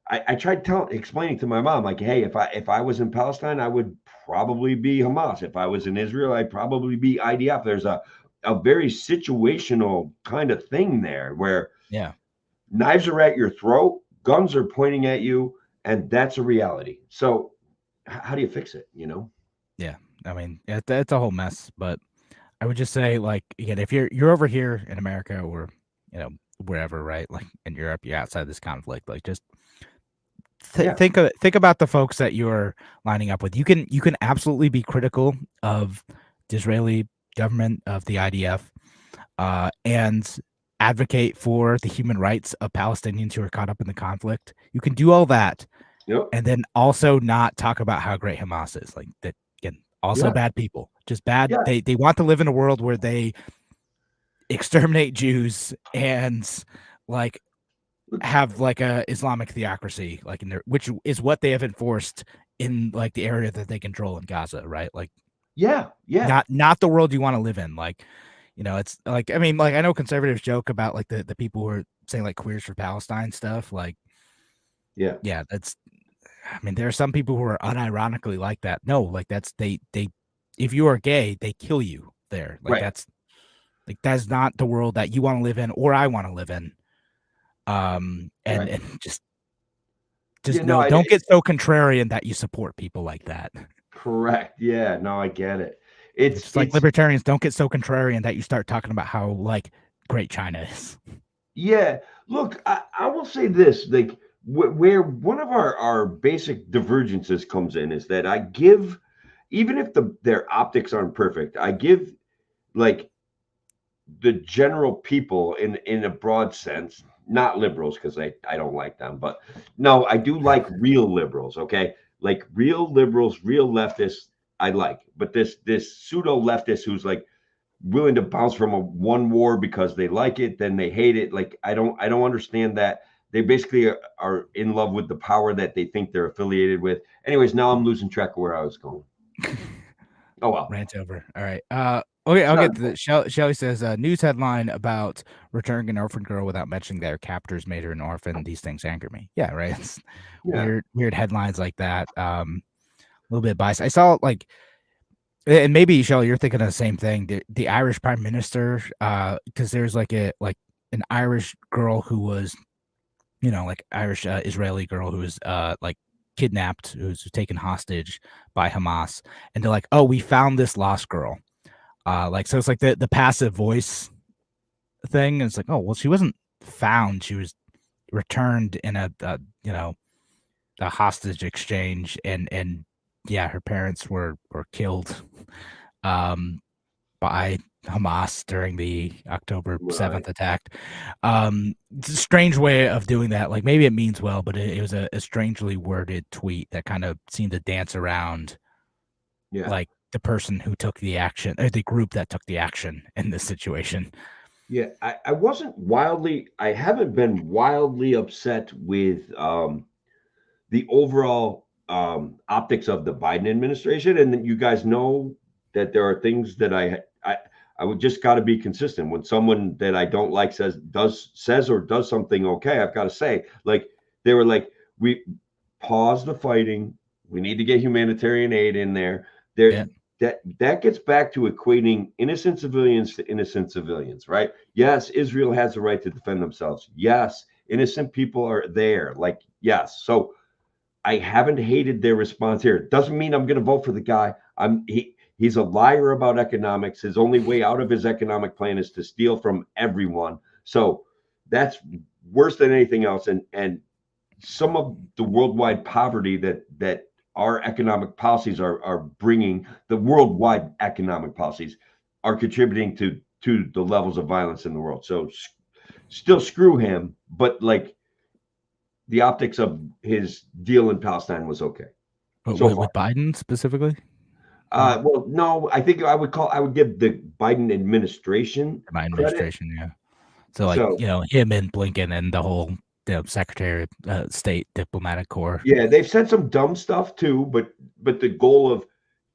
I tried explaining to my mom, like, hey, if I was in Palestine, I would probably be Hamas. If I was in Israel, I'd probably be IDF. There's a very situational kind of thing there where Yeah. knives are at your throat, guns are pointing at you, and that's a reality. So how do you fix it? Yeah. I mean, it's a whole mess, but I would just say, like, again, if you're over here in America or, wherever, right? Like in Europe, you're outside this conflict, like just Yeah. think about the folks that you're lining up with. You can absolutely be critical of the Israeli government, of the IDF, and advocate for the human rights of Palestinians who are caught up in the conflict. You can do all that, Yep. and then also not talk about how great Hamas is. Like that, again, also Yeah. bad people, just bad. Yeah. They want to live in a world where they exterminate Jews and like have like a Islamic theocracy, like in there, which is what they have enforced in like the area that they control in Gaza, right? Like, Yeah. not the world you want to live in. Like, it's like, I mean, like, I know conservatives joke about like the people who are saying like queers for Palestine stuff. Like, Yeah. that's, I mean, there are some people who are unironically like that. No, like that's, they, if you are gay, they kill you there. Like, Right. that's not the world that you want to live in or I want to live in. Right. And just Yeah, no, no, don't get so contrarian that you support people like that. correct. Yeah, no, I get it. It's just like libertarians, don't get so contrarian that you start talking about how like great China is. Yeah. Look, I will say this, like, where one of our basic divergences comes in is that I give, even if their optics aren't perfect, I give like the general people in a broad sense, not liberals because I don't like them, but no, I do like real liberals. Okay, like real liberals, real leftists, I like. But this pseudo leftist who's like willing to bounce from one war because they like it, then they hate it. Like, I don't understand that. They basically are in love with the power that they think they're affiliated with. Anyways, now I'm losing track of where I was going. Oh well. Rant over. All right. Okay, I'll get to this. Shelly says, news headline about returning an orphan girl without mentioning that her captors made her an orphan. These things anger me. Yeah, right. It's weird headlines like that. A little bit biased. I saw like, and maybe Shelly, you're thinking of the same thing. The Irish Prime Minister, because there's like an Irish girl who was, like Irish Israeli girl who was like kidnapped, who was taken hostage by Hamas, and they're like, oh, we found this lost girl. Like, so it's like the passive voice thing. And it's like, oh, well, she wasn't found. She was returned in a hostage exchange. And yeah, her parents were killed by Hamas during the October 7th attack. It's a strange way of doing that. Like, maybe it means well, but it was a strangely worded tweet that kind of seemed to dance around like the person who took the action, or the group that took the action in this situation. Yeah, I haven't been wildly upset with the overall optics of the Biden administration. And you guys know that there are things that I would just got to be consistent. When someone that I don't like says or does something okay, I've got to say, like, they were like, we pause the fighting. We need to get humanitarian aid in there. That gets back to equating innocent civilians to innocent civilians, right? Yes, Israel has the right to defend themselves. Yes, innocent people are there. Like, yes. So I haven't hated their response here. It doesn't mean I'm going to vote for the guy. He's a liar about economics. His only way out of his economic plan is to steal from everyone. So that's worse than anything else. And some of the worldwide poverty that our economic policies are bringing, the worldwide economic policies are contributing to the levels of violence in the world. So still screw him, but like the optics of his deal in Palestine was okay. But So with Biden specifically? Well, no, I think I would give the Biden administration My credit. administration, yeah. So like, him and Blinken and the whole Secretary of State diplomatic corps. Yeah, they've said some dumb stuff too, but the goal of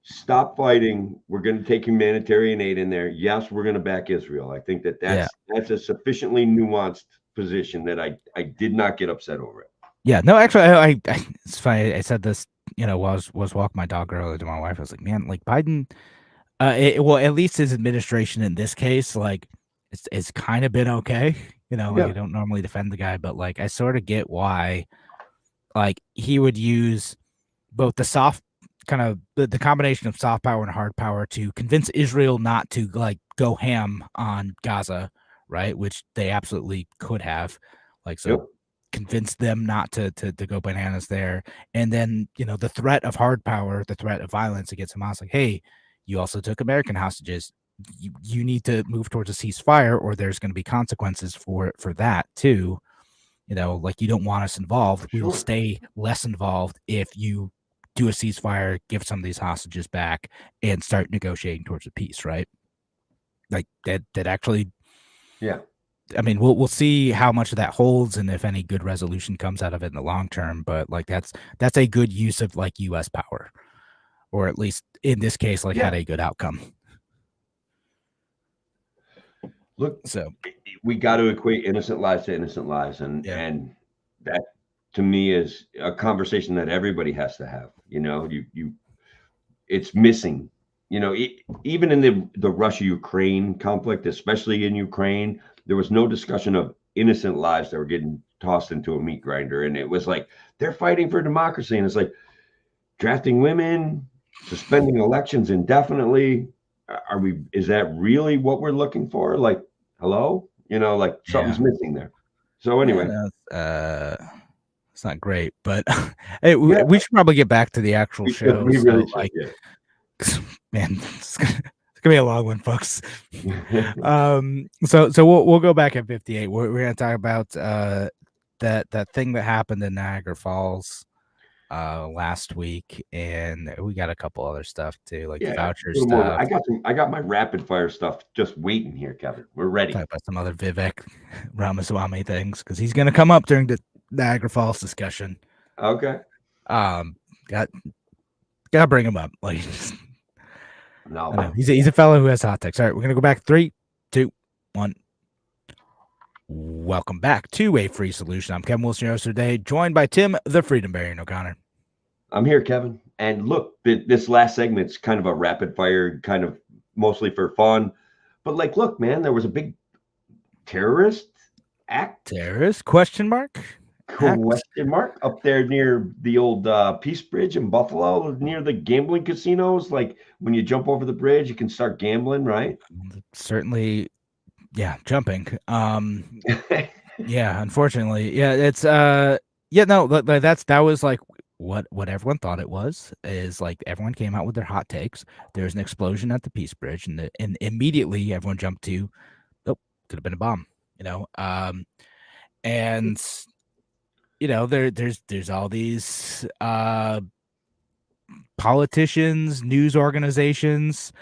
stop fighting, we're going to take humanitarian aid in there. Yes, we're going to back Israel. I think that's a sufficiently nuanced position that I did not get upset over it. Yeah, no, actually, I it's funny. I said this, while I was walking my dog earlier to my wife. I was like, man, like Biden, well, at least his administration in this case, like, it's kind of been okay. Like I don't normally defend the guy, but like I sort of get why, like he would use both the soft kind of the combination of soft power and hard power to convince Israel not to like go ham on Gaza, right? Which they absolutely could have, like so. Convince them not to go bananas there. And then, the threat of hard power, the threat of violence against Hamas, like, hey, you also took American hostages. You need to move towards a ceasefire or there's going to be consequences for that too. Like you don't want us involved. We will stay less involved if you do a ceasefire, give some of these hostages back and start negotiating towards a peace, right? Like that actually. Yeah. I mean, we'll see how much of that holds and if any good resolution comes out of it in the long term. But like that's a good use of like U.S. power, or at least in this case, like had a good outcome. Look, so we got to equate innocent lives to innocent lives, and that to me is a conversation that everybody has to have. It's missing. Even in the Russia-Ukraine conflict, especially in Ukraine. There was no discussion of innocent lives that were getting tossed into a meat grinder. And it was like, they're fighting for democracy. And it's like drafting women, suspending elections indefinitely. Is that really what we're looking for? Like, hello? Like something's missing there. So anyway. It's not great, but hey, we should probably get back to the actual show. We really should, man, it's gonna be a long one, folks. So we'll go back at 58. We're gonna talk about that thing that happened in Niagara Falls last week, and we got a couple other stuff too, like the voucher stuff. I got my rapid fire stuff just waiting here, Kevin. We're ready. Talk about some other Vivek Ramaswamy things because he's gonna come up during the Niagara Falls discussion. Okay. Gotta bring him up, like. No, he's a fellow who has hot takes. All right, we're gonna go back. 3, 2, 1. Welcome back to A Free Solution. I'm Kevin Wilson, your host today, joined by Tim, the Freedom Barrier O'Connor. I'm here, Kevin. And look, this last segment's kind of a rapid fire, kind of mostly for fun. But like, look, man, there was a big terrorist act. Terrorist? Question mark up there near the old Peace Bridge in Buffalo, near the gambling casinos. Like when you jump over the bridge, you can start gambling, right? Certainly, jumping. Unfortunately, it's that was like what everyone thought it was. Is like everyone came out with their hot takes. There's an explosion at the Peace Bridge, and immediately everyone jumped to, could have been a bomb, and. There's all these politicians, news organizations,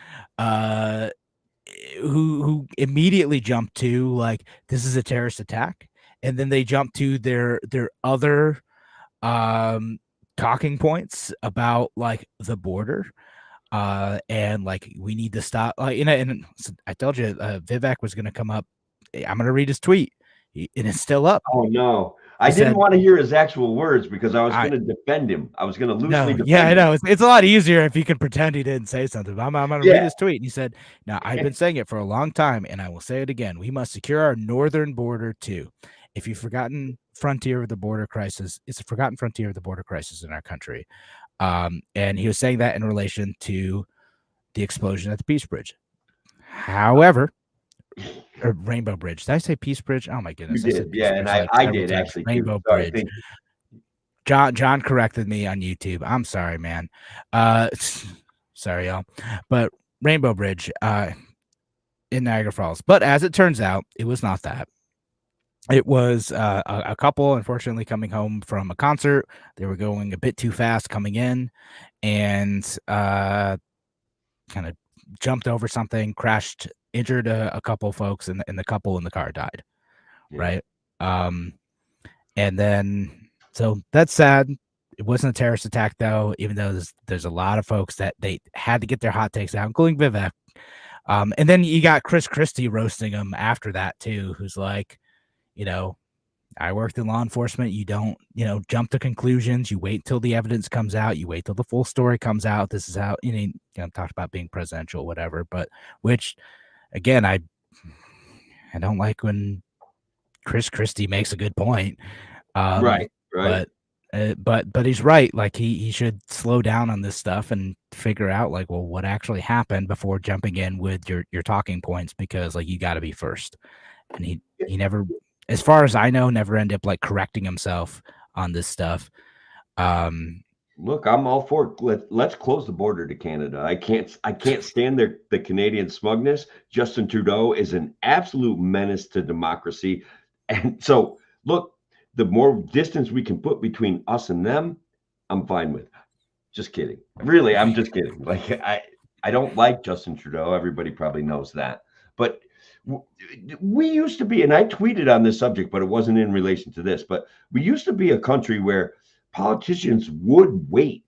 who immediately jump to like this is a terrorist attack, and then they jump to their other talking points about like the border, and like we need to stop. And I told you Vivek was going to come up. I'm going to read his tweet, and it's still up. Oh no. I didn't want to hear his actual words because I was going to defend him. I was going to loosely defend him. I know. It's a lot easier if you can pretend he didn't say something. But I'm going to read his tweet. And he said, now, I've been saying it for a long time, and I will say it again. We must secure our northern border, too. If you've forgotten frontier of the border crisis, it's a forgotten frontier of the border crisis in our country. And he was saying that in relation to the explosion at the Peace Bridge. However, or Rainbow Bridge. Did I say Peace Bridge? Oh my goodness! You I said did, Peace yeah, Bridge and like I several did times. actually too. Rainbow So I Bridge. think John corrected me on YouTube. I'm sorry, man. Sorry, y'all. But Rainbow Bridge in Niagara Falls. But as it turns out, it was not that. It was a couple, unfortunately, coming home from a concert. They were going a bit too fast coming in, and kind of jumped over something, crashed, injured a couple folks, and the couple in the car died. Yeah. Right. And then, so that's sad. It wasn't a terrorist attack, though, even though there's a lot of folks that they had to get their hot takes out, including Vivek. And then you got Chris Christie roasting him after that, too, who's like, you know, I worked in law enforcement. You don't, jump to conclusions. You wait till the evidence comes out. You wait till the full story comes out. This is how, talked about being presidential, whatever, but which, again, I don't like when Chris Christie makes a good point. right. But he's right. Like he should slow down on this stuff and figure out like, well, what actually happened before jumping in with your talking points, because like you got to be first. And he never, as far as I know, never ended up like correcting himself on this stuff. Look, I'm all for it. Let's close the border to Canada. I can't stand the Canadian smugness. Justin Trudeau is an absolute menace to democracy. And so, look, the more distance we can put between us and them, I'm fine with. Just kidding. Really, I'm just kidding. Like I don't like Justin Trudeau. Everybody probably knows that. But we used to be, and I tweeted on this subject, but it wasn't in relation to this, but we used to be a country where politicians would wait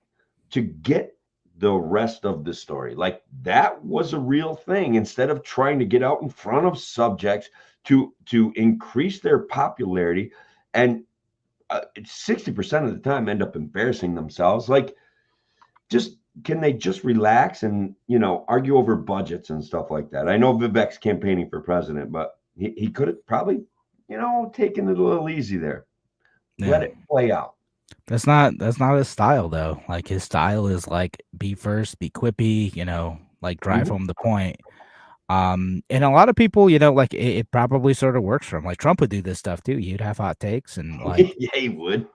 to get the rest of the story. Like that was a real thing, instead of trying to get out in front of subjects to increase their popularity. And 60% of the time end up embarrassing themselves. Like, can they just relax and argue over budgets and stuff like that? I know Vivek's campaigning for president, but he could have probably taken it a little easy there. Let it play out. That's not his style, though. Like his style is like be first, be quippy, like drive home the point. And a lot of people, like it probably sort of works for him. Like Trump would do this stuff too. He'd have hot takes and like, yeah, he would,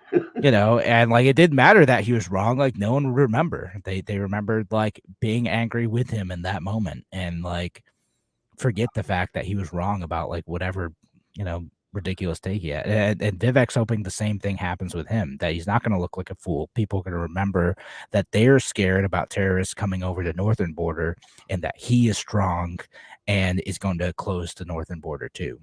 and like it didn't matter that he was wrong. Like no one would remember. They remembered like being angry with him in that moment and like forget the fact that he was wrong about like whatever, ridiculous take he had. And Vivek's hoping the same thing happens with him, that he's not going to look like a fool. People are going to remember that they're scared about terrorists coming over the northern border and that he is strong and is going to close the northern border too.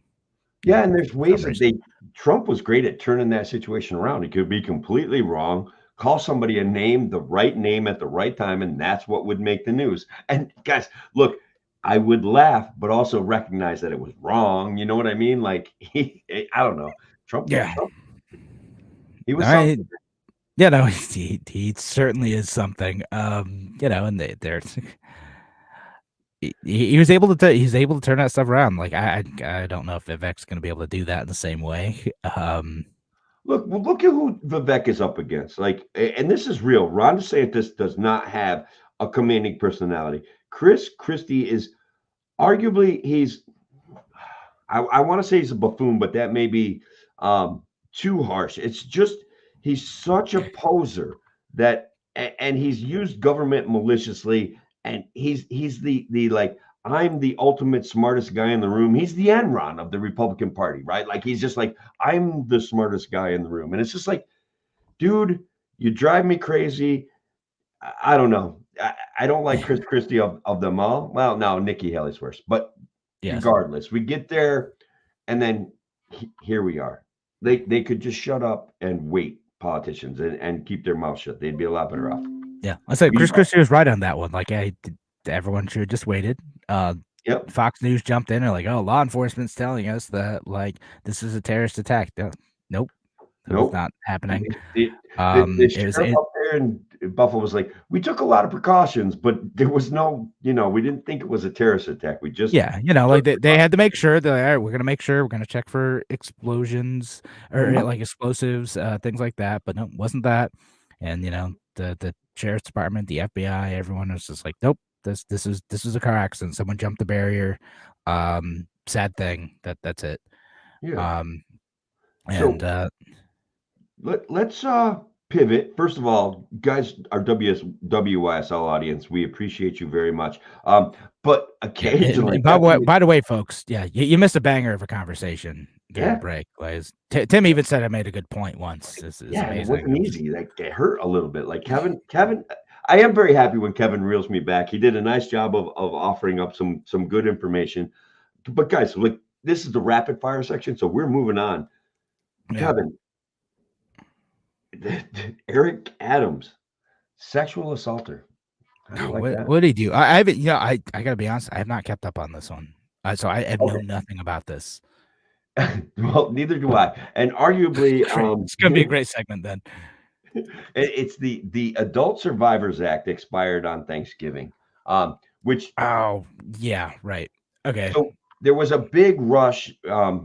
Yeah, and there's ways that Trump was great at turning that situation around. He could be completely wrong, call somebody a name, the right name at the right time, and that's what would make the news. And guys, look, I would laugh, but also recognize that it was wrong. You know what I mean? Like I don't know. Trump. Yeah. He was something. No, he certainly is something. And there's he was able to he's able to turn that stuff around. Like I don't know if Vivek's going to be able to do that in the same way. Look at who Vivek is up against. Like, and this is real. Ron DeSantis does not have a commanding personality. Chris Christie is arguably I want to say he's a buffoon, but that may be too harsh. It's just he's such a poser and he's used government maliciously, and he's the like, I'm the ultimate smartest guy in the room. He's the Enron of the Republican Party, right? Like he's just like, I'm the smartest guy in the room. And it's just like, dude, you drive me crazy. I don't know. I don't like Chris Christie of them all. Well, no, Nikki Haley's worse. But regardless, we get there, and then here we are. They could just shut up and wait, politicians, and keep their mouth shut. They'd be a lot better off. Yeah, I said Chris Christie was right on that one. Like, everyone should have just waited. Yep. Fox News jumped in and like, oh, law enforcement's telling us that like this is a terrorist attack. Nope. It's not happening. The sheriff up there in Buffalo was like, we took a lot of precautions, but there was no, we didn't think it was a terrorist attack. We just like they had to make sure that, all right, we're gonna make sure we're gonna check for explosions or like explosives, things like that. But no, it wasn't that. And the sheriff's department, the FBI, everyone was just like, nope, this was a car accident. Someone jumped the barrier. Sad thing. That's it. Yeah. And So let's pivot. First of all, guys, our WYSL audience, we appreciate you very much. But occasionally, and by the way, folks, yeah, you missed a banger of a conversation during the break. Like, Tim even said I made a good point once. This is amazing. It wasn't easy. Like, it hurt a little bit. Like Kevin, I am very happy when Kevin reels me back. He did a nice job of offering up some good information. But guys, like, this is the rapid fire section, so we're moving on. Yeah. Kevin, Eric Adams, sexual assaulter. What did he do? I haven't. I gotta be honest. I have not kept up on this one, so I have known nothing about this. Well, neither do I. And arguably, it's gonna be a great segment then. It's the Adult Survivors Act expired on Thanksgiving, which right. Okay. So there was a big rush.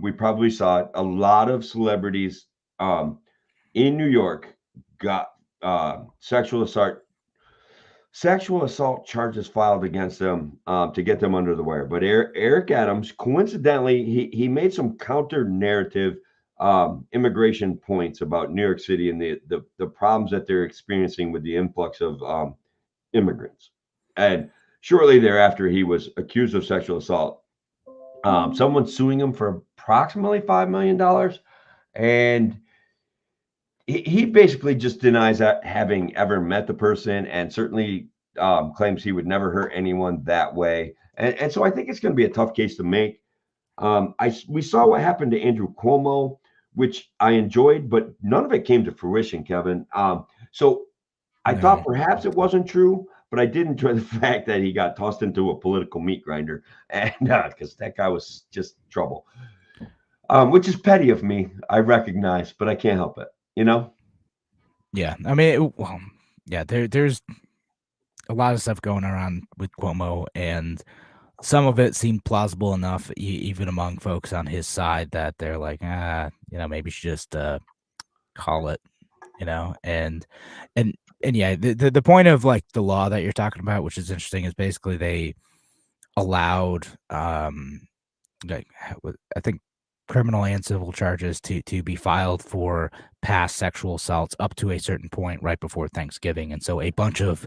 We probably saw it. A lot of celebrities in New York got sexual assault charges filed against them to get them under the wire. But Eric Adams, coincidentally, he made some counter narrative immigration points about New York City and the problems that they're experiencing with the influx of immigrants. And shortly thereafter, he was accused of sexual assault. Someone suing him for approximately $5 million. And he basically just denies having ever met the person, and certainly claims he would never hurt anyone that way. And so I think it's going to be a tough case to make. We saw what happened to Andrew Cuomo, which I enjoyed, but none of it came to fruition, Kevin. So I thought perhaps it wasn't true, but I did enjoy the fact that he got tossed into a political meat grinder, and because that guy was just trouble, which is petty of me, I recognize, but I can't help it. Yeah, I mean, there's a lot of stuff going around with Cuomo, and some of it seemed plausible enough, even among folks on his side, that they're like, maybe you should just call it, and yeah, the point of like the law that you're talking about, which is interesting, is basically they allowed, I think, criminal and civil charges to be filed for past sexual assaults up to a certain point right before Thanksgiving. And so a bunch of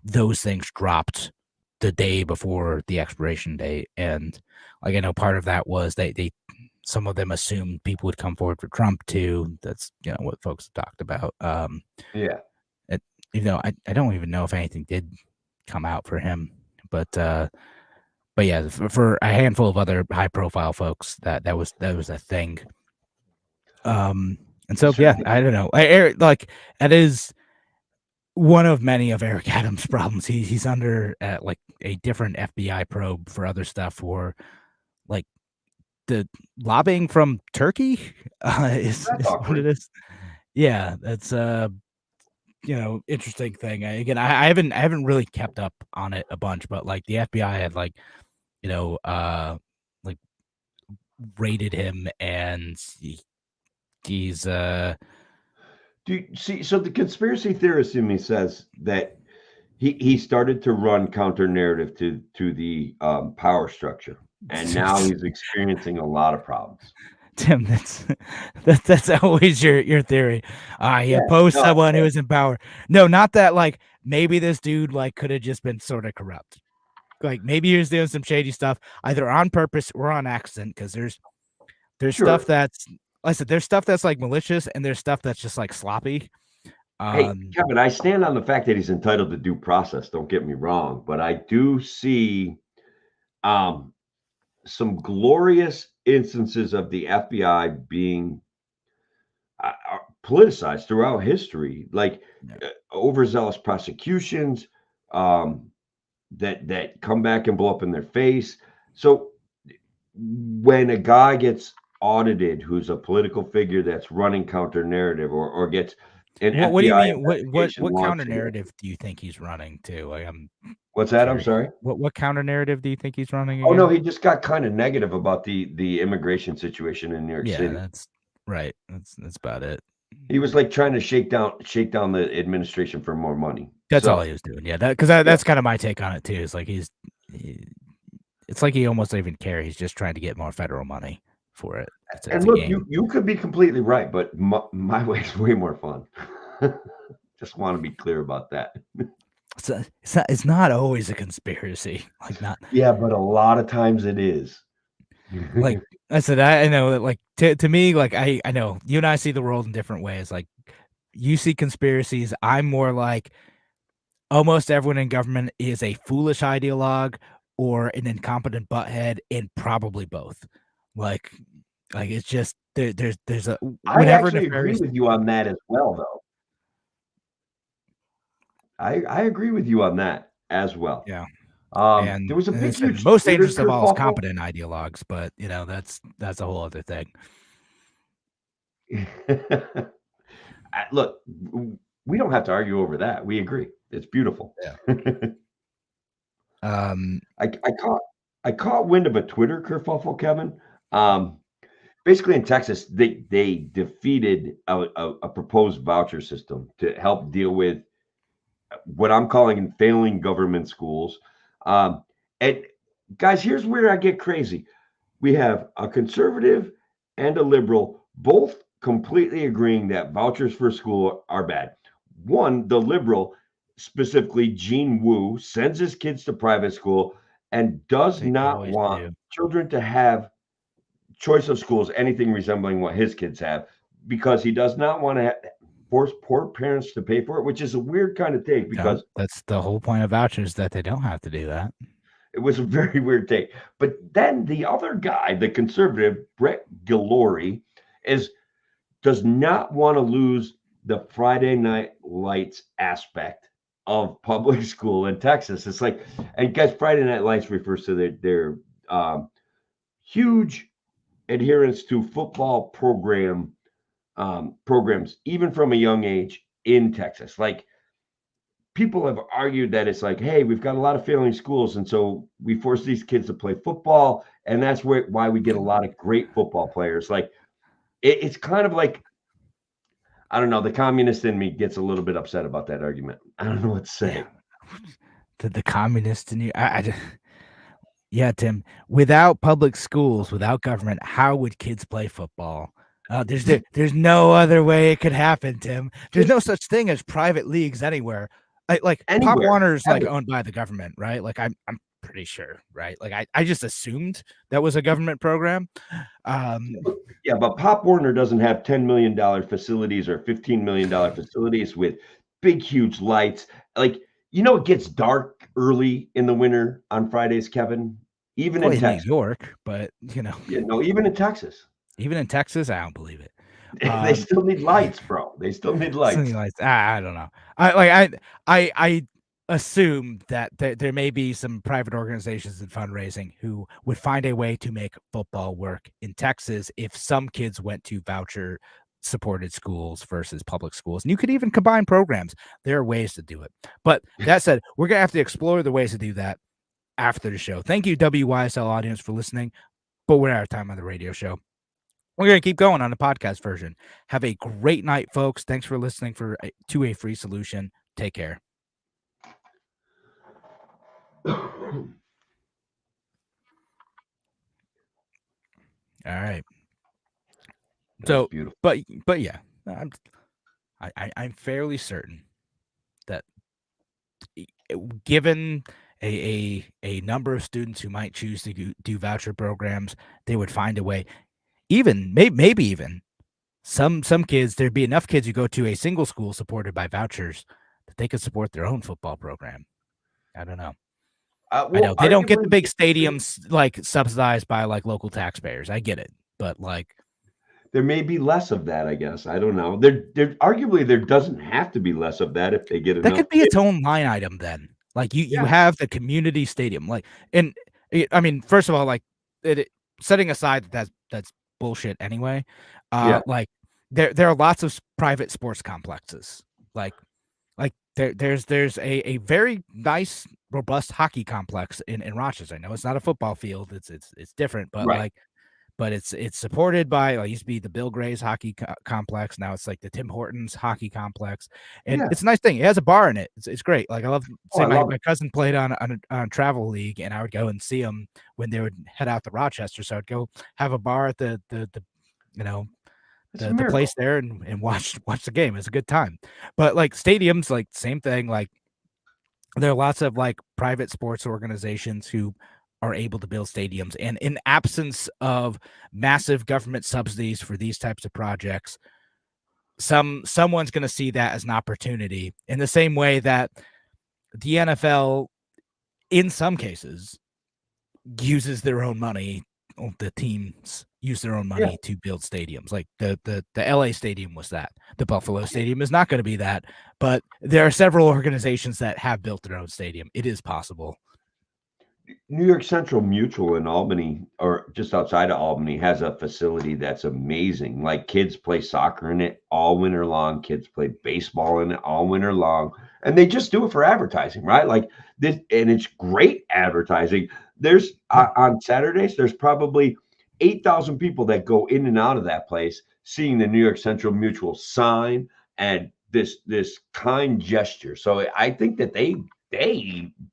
those things dropped the day before the expiration date. And like, I know part of that was they some of them assumed people would come forward for Trump too. That's, what folks have talked about. I don't even know if anything did come out for him, but yeah, for a handful of other high-profile folks, that was a thing. And so yeah, I don't know. Eric, like, that is one of many of Eric Adams' problems. He's under like a different FBI probe for other stuff, for like the lobbying from Turkey is what it is. Yeah, that's interesting thing. Again, I haven't really kept up on it a bunch, but like the FBI had like like raided him, and he's do you see? So the conspiracy theorist in me says that he started to run counter narrative to the power structure, and now he's experiencing a lot of problems. Tim, that's always your theory. He opposed someone who was in power. No, not that. Like, maybe this dude like could have just been sort of corrupt. Like, maybe he was doing some shady stuff, either on purpose or on accident. Because there's stuff that's, like I said, there's stuff that's like malicious, and there's stuff that's just like sloppy. Hey, Kevin, I stand on the fact that he's entitled to due process. Don't get me wrong, but I do see some glorious instances of the FBI being politicized throughout history, like overzealous prosecutions that come back and blow up in their face. So when a guy gets audited who's a political figure that's running counter narrative or gets what do you mean? What counter narrative do you think he's running to? Like, what's that? I'm sorry. What counter narrative do you think he's running again? Oh no, he just got kind of negative about the immigration situation in New York City. That's right. That's about it. He was like trying to shake down the administration for more money. That's So, all he was doing. Yeah, because that's kind of my take on it too. It's like it's like he almost doesn't even care. He's just trying to get more federal money for it. It's and a look, game. you could be completely right, but my way is way more fun. Just want to be clear about that. It's not always a conspiracy. Like not Yeah, but a lot of times it is. like I said. I know that like to me, like I know you and I see the world in different ways. Like you see conspiracies. I'm more like almost everyone in government is a foolish ideologue or an incompetent butthead, and probably both. Like it's just there's a I whatever actually agree nefarious. with you on that as well, though. I agree with you on that as well. Yeah. There And was a as I big, said, huge most Twitter dangerous of all is kerfuffle. competent ideologues, but that's a whole other thing. Look, we don't have to argue over that. We agree. It's beautiful. Yeah. I caught wind of a Twitter kerfuffle, Kevin. Basically, in Texas, they defeated a proposed voucher system to help deal with what I'm calling failing government schools. And guys, here's where I get crazy. We have a conservative and a liberal both completely agreeing that vouchers for school are bad. One, the liberal, specifically Gene Wu, sends his kids to private school and does They not always want do. children to have choice of schools anything resembling what his kids have because he does not want to force poor parents to pay for it, which is a weird kind of take No, because that's the whole point of vouchers, that they don't have to do that. it was a very weird take. But then the other guy, the conservative, Brett Gillori, does not want to lose the Friday night lights aspect of public school in Texas. It's like, and guys, Friday night lights refers to their huge adherence to football programs, even from a young age in Texas. Like people have argued that it's like, hey, we've got a lot of failing schools, and so we force these kids to play football, and that's why we get a lot of great football players. Like it's kind of like, I don't know, the communist in me gets a little bit upset about that argument. I don't know what to say. Yeah. The communist in you. Yeah, Tim. Without public schools, without government, how would kids play football? There's no other way it could happen, Tim. There's no such thing as private leagues anywhere. Like Pop Anywhere, Warner's like ever. owned by the government, right? Like I'm pretty sure, right? Like I just assumed that was a government program. Yeah, but Pop Warner doesn't have $10 million facilities or $15 million facilities with big, huge lights. Like, it gets dark early in the winter on Fridays, Kevin, even in in New Texas. York, but Yeah, no, even in Texas. even in Texas, I don't believe it. They still need lights, bro. They still need lights. I don't know. I assume that there may be some private organizations and fundraising who would find a way to make football work in Texas if some kids went to voucher supported schools versus public schools. And you could even combine programs. There are ways to do it. But that said, we're going to have to explore the ways to do that after the show. Thank you, WYSL audience, for listening. But we're out of time on the radio show. We're going to keep going on the podcast version. Have a great night, folks. Thanks for listening to a free solution. Take care. All right. So, beautiful. but yeah, I'm fairly certain that given a number of students who might choose to do voucher programs, they would find a way. Even maybe even some kids, there'd be enough kids who go to a single school supported by vouchers that they could support their own football program. I don't know. I know they don't get the big stadiums like subsidized by like local taxpayers. I get it, but like there may be less of that. I guess I don't know. There arguably there doesn't have to be less of that if they get enough. That could be its own line item then. Like you have the community stadium, like, and I mean, first of all, like setting aside that's bullshit anyway. Like there are lots of private sports complexes. Like there's a very nice, robust hockey complex in Rochester. I know it's not a football field; it's different, but but it's supported by, it used to be the Bill Gray's hockey complex. Now it's like the Tim Hortons hockey complex, and Yeah. it's a nice thing. It has a bar in it. It's great. Like I love. Oh, I love My it. cousin played on a travel league, and I would go and see them when they would head out to Rochester. So I'd go have a bar at the you know It's a the place miracle. there and watch the game. It's a good time. But like stadiums, like same thing. Like there are lots of like private sports organizations who are able to build stadiums, and in absence of massive government subsidies for these types of projects, someone's going to see that as an opportunity, in the same way that the NFL in some cases uses their own money. The teams use their own Yeah. money to build stadiums. Like the LA stadium was that. The Buffalo stadium is not going to be that, but there are several organizations that have built their own stadium. It is possible. New York Central Mutual in Albany, or just outside of Albany, has a facility that's amazing. Like kids play soccer in it all winter long. Kids play baseball in it all winter long, and they just do it for advertising, right? Like this, and it's great advertising. There's on Saturdays, there's probably 8,000 people that go in and out of that place, seeing the New York Central Mutual sign and this kind gesture. So I think that they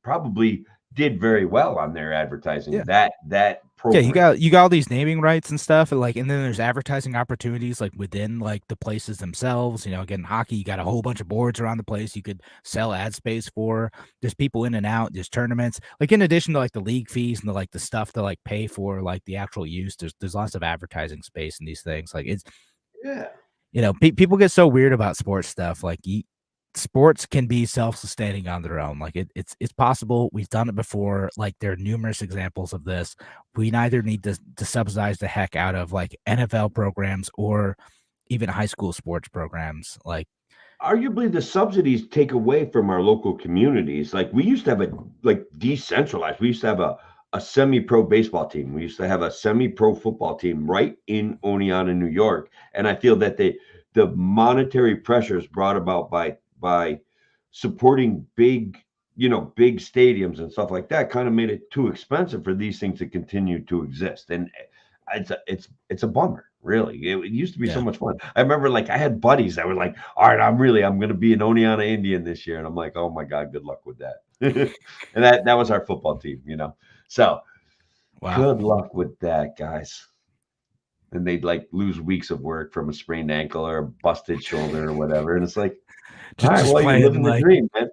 probably did very well on their advertising. Yeah. That Yeah, program. you got all these naming rights and stuff, and then there's advertising opportunities like within like the places themselves. Again, hockey, you got a whole bunch of boards around the place you could sell ad space for. There's people in and out, there's tournaments. Like in addition to like the league fees and the stuff to like pay for like the actual use, there's lots of advertising space in these things. Like it's Yeah. people get so weird about sports stuff. Like sports can be self-sustaining on their own. Like it's possible. We've done it before. Like there are numerous examples of this. We neither need to subsidize the heck out of like NFL programs or even high school sports programs. Like Arguably, the subsidies take away from our local communities. Like we used to have decentralized. We used to have a semi-pro baseball team. We used to have a semi-pro football team right in Oneonta, New York. And I feel that the monetary pressures brought about by supporting big stadiums and stuff like that kind of made it too expensive for these things to continue to exist. And it's a bummer, really. It used to be so much fun. I remember like I had buddies that were like, all right, I'm going to be an Oneonta Indian this year. And I'm like, oh my God, good luck with that. And that was our football team, So wow. Good luck with that, guys. And they'd like lose weeks of work from a sprained ankle or a busted shoulder or whatever. And it's like, all right, well, you're living the dream, man.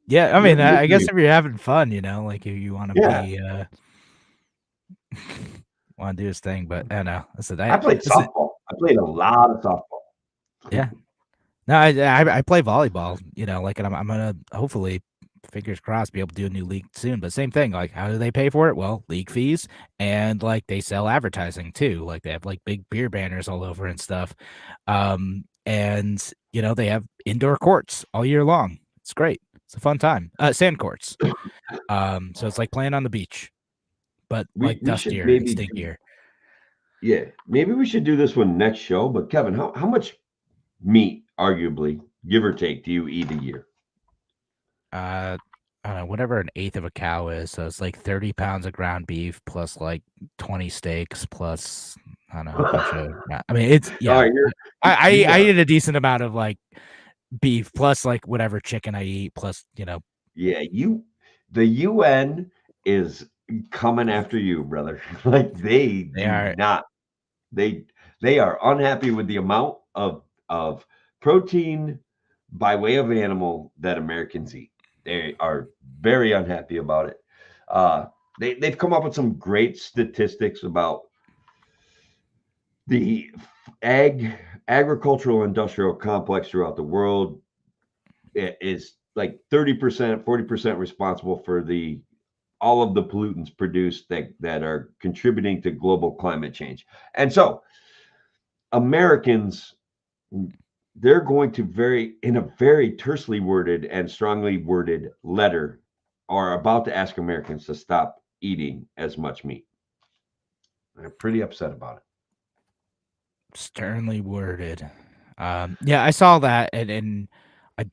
Yeah, I mean, I guess if you're having fun, like if you want to be want to do his thing, but I know. I played softball. I played a lot of softball. Yeah. No, I play volleyball, like, and I'm gonna hopefully, fingers crossed, be able to do a new league soon. But same thing, like, how do they pay for it? Well, league fees, and like they sell advertising too. Like they have like big beer banners all over and stuff. And they have indoor courts all year long. It's great. It's a fun time. Sand courts. So it's like playing on the beach, but like dustier and stinkier. Yeah, maybe we should do this one next show. But Kevin, how much meat, arguably, give or take, do you eat a year? I don't know, whatever an eighth of a cow is. So it's like 30 pounds of ground beef plus like 20 steaks plus, I don't know, a bunch of, I mean, it's, yeah. Right, I eat a decent amount of like beef plus like whatever chicken I eat plus, Yeah, the UN is coming after you, brother. Like they are not. They are unhappy with the amount of protein by way of animal that Americans eat. They are very unhappy about it. They've come up with some great statistics about the agricultural industrial complex throughout the world. It is like 30%, 40% responsible for all of the pollutants produced that are contributing to global climate change. And so Americans, they're going to in a very tersely worded and strongly worded letter, are about to ask Americans to stop eating as much meat. They're pretty upset about it. Sternly worded. Yeah, I saw that, and I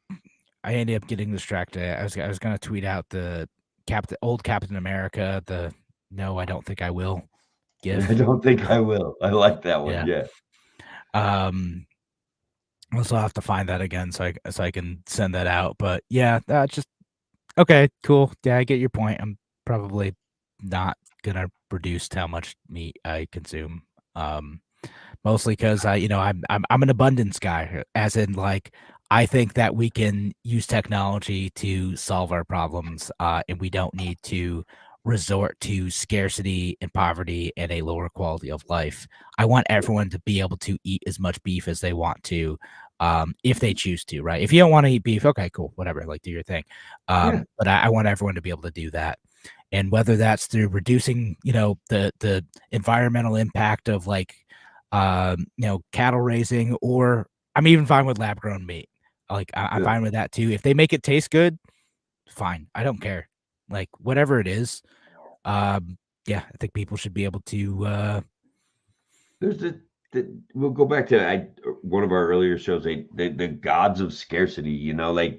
ended up getting distracted. I was going to tweet out the old Captain America, the "No, I don't think I will" GIF. I don't think I will. I like that one. Yeah. Yeah. Also have to find that again so I can send that out. But yeah, just okay, cool. Yeah, I get your point. I'm probably not gonna reduce how much meat I consume. Mostly because I'm an abundance guy, as in like I think that we can use technology to solve our problems, and we don't need to resort to scarcity and poverty and a lower quality of life. I want everyone to be able to eat as much beef as they want to, if they choose to, right? If you don't want to eat beef, okay, cool, whatever, like do your thing. Yeah. But I want everyone to be able to do that. And whether that's through reducing, the environmental impact of like cattle raising, or I'm even fine with lab grown meat. Like I'm Yeah. fine with that too. If they make it taste good, fine. I don't care. Like whatever it is. Yeah, I think people should be able to There's we'll go back to one of our earlier shows. The gods of scarcity. Like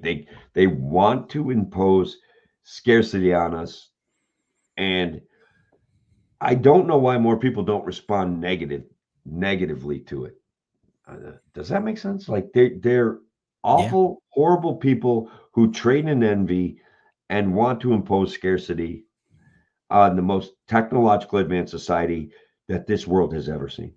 they want to impose scarcity on us, and I don't know why more people don't respond negatively to it. Does that make sense? Like they're yeah. awful, horrible people who trade in envy and want to impose scarcity on the most technologically advanced society that this world has ever seen.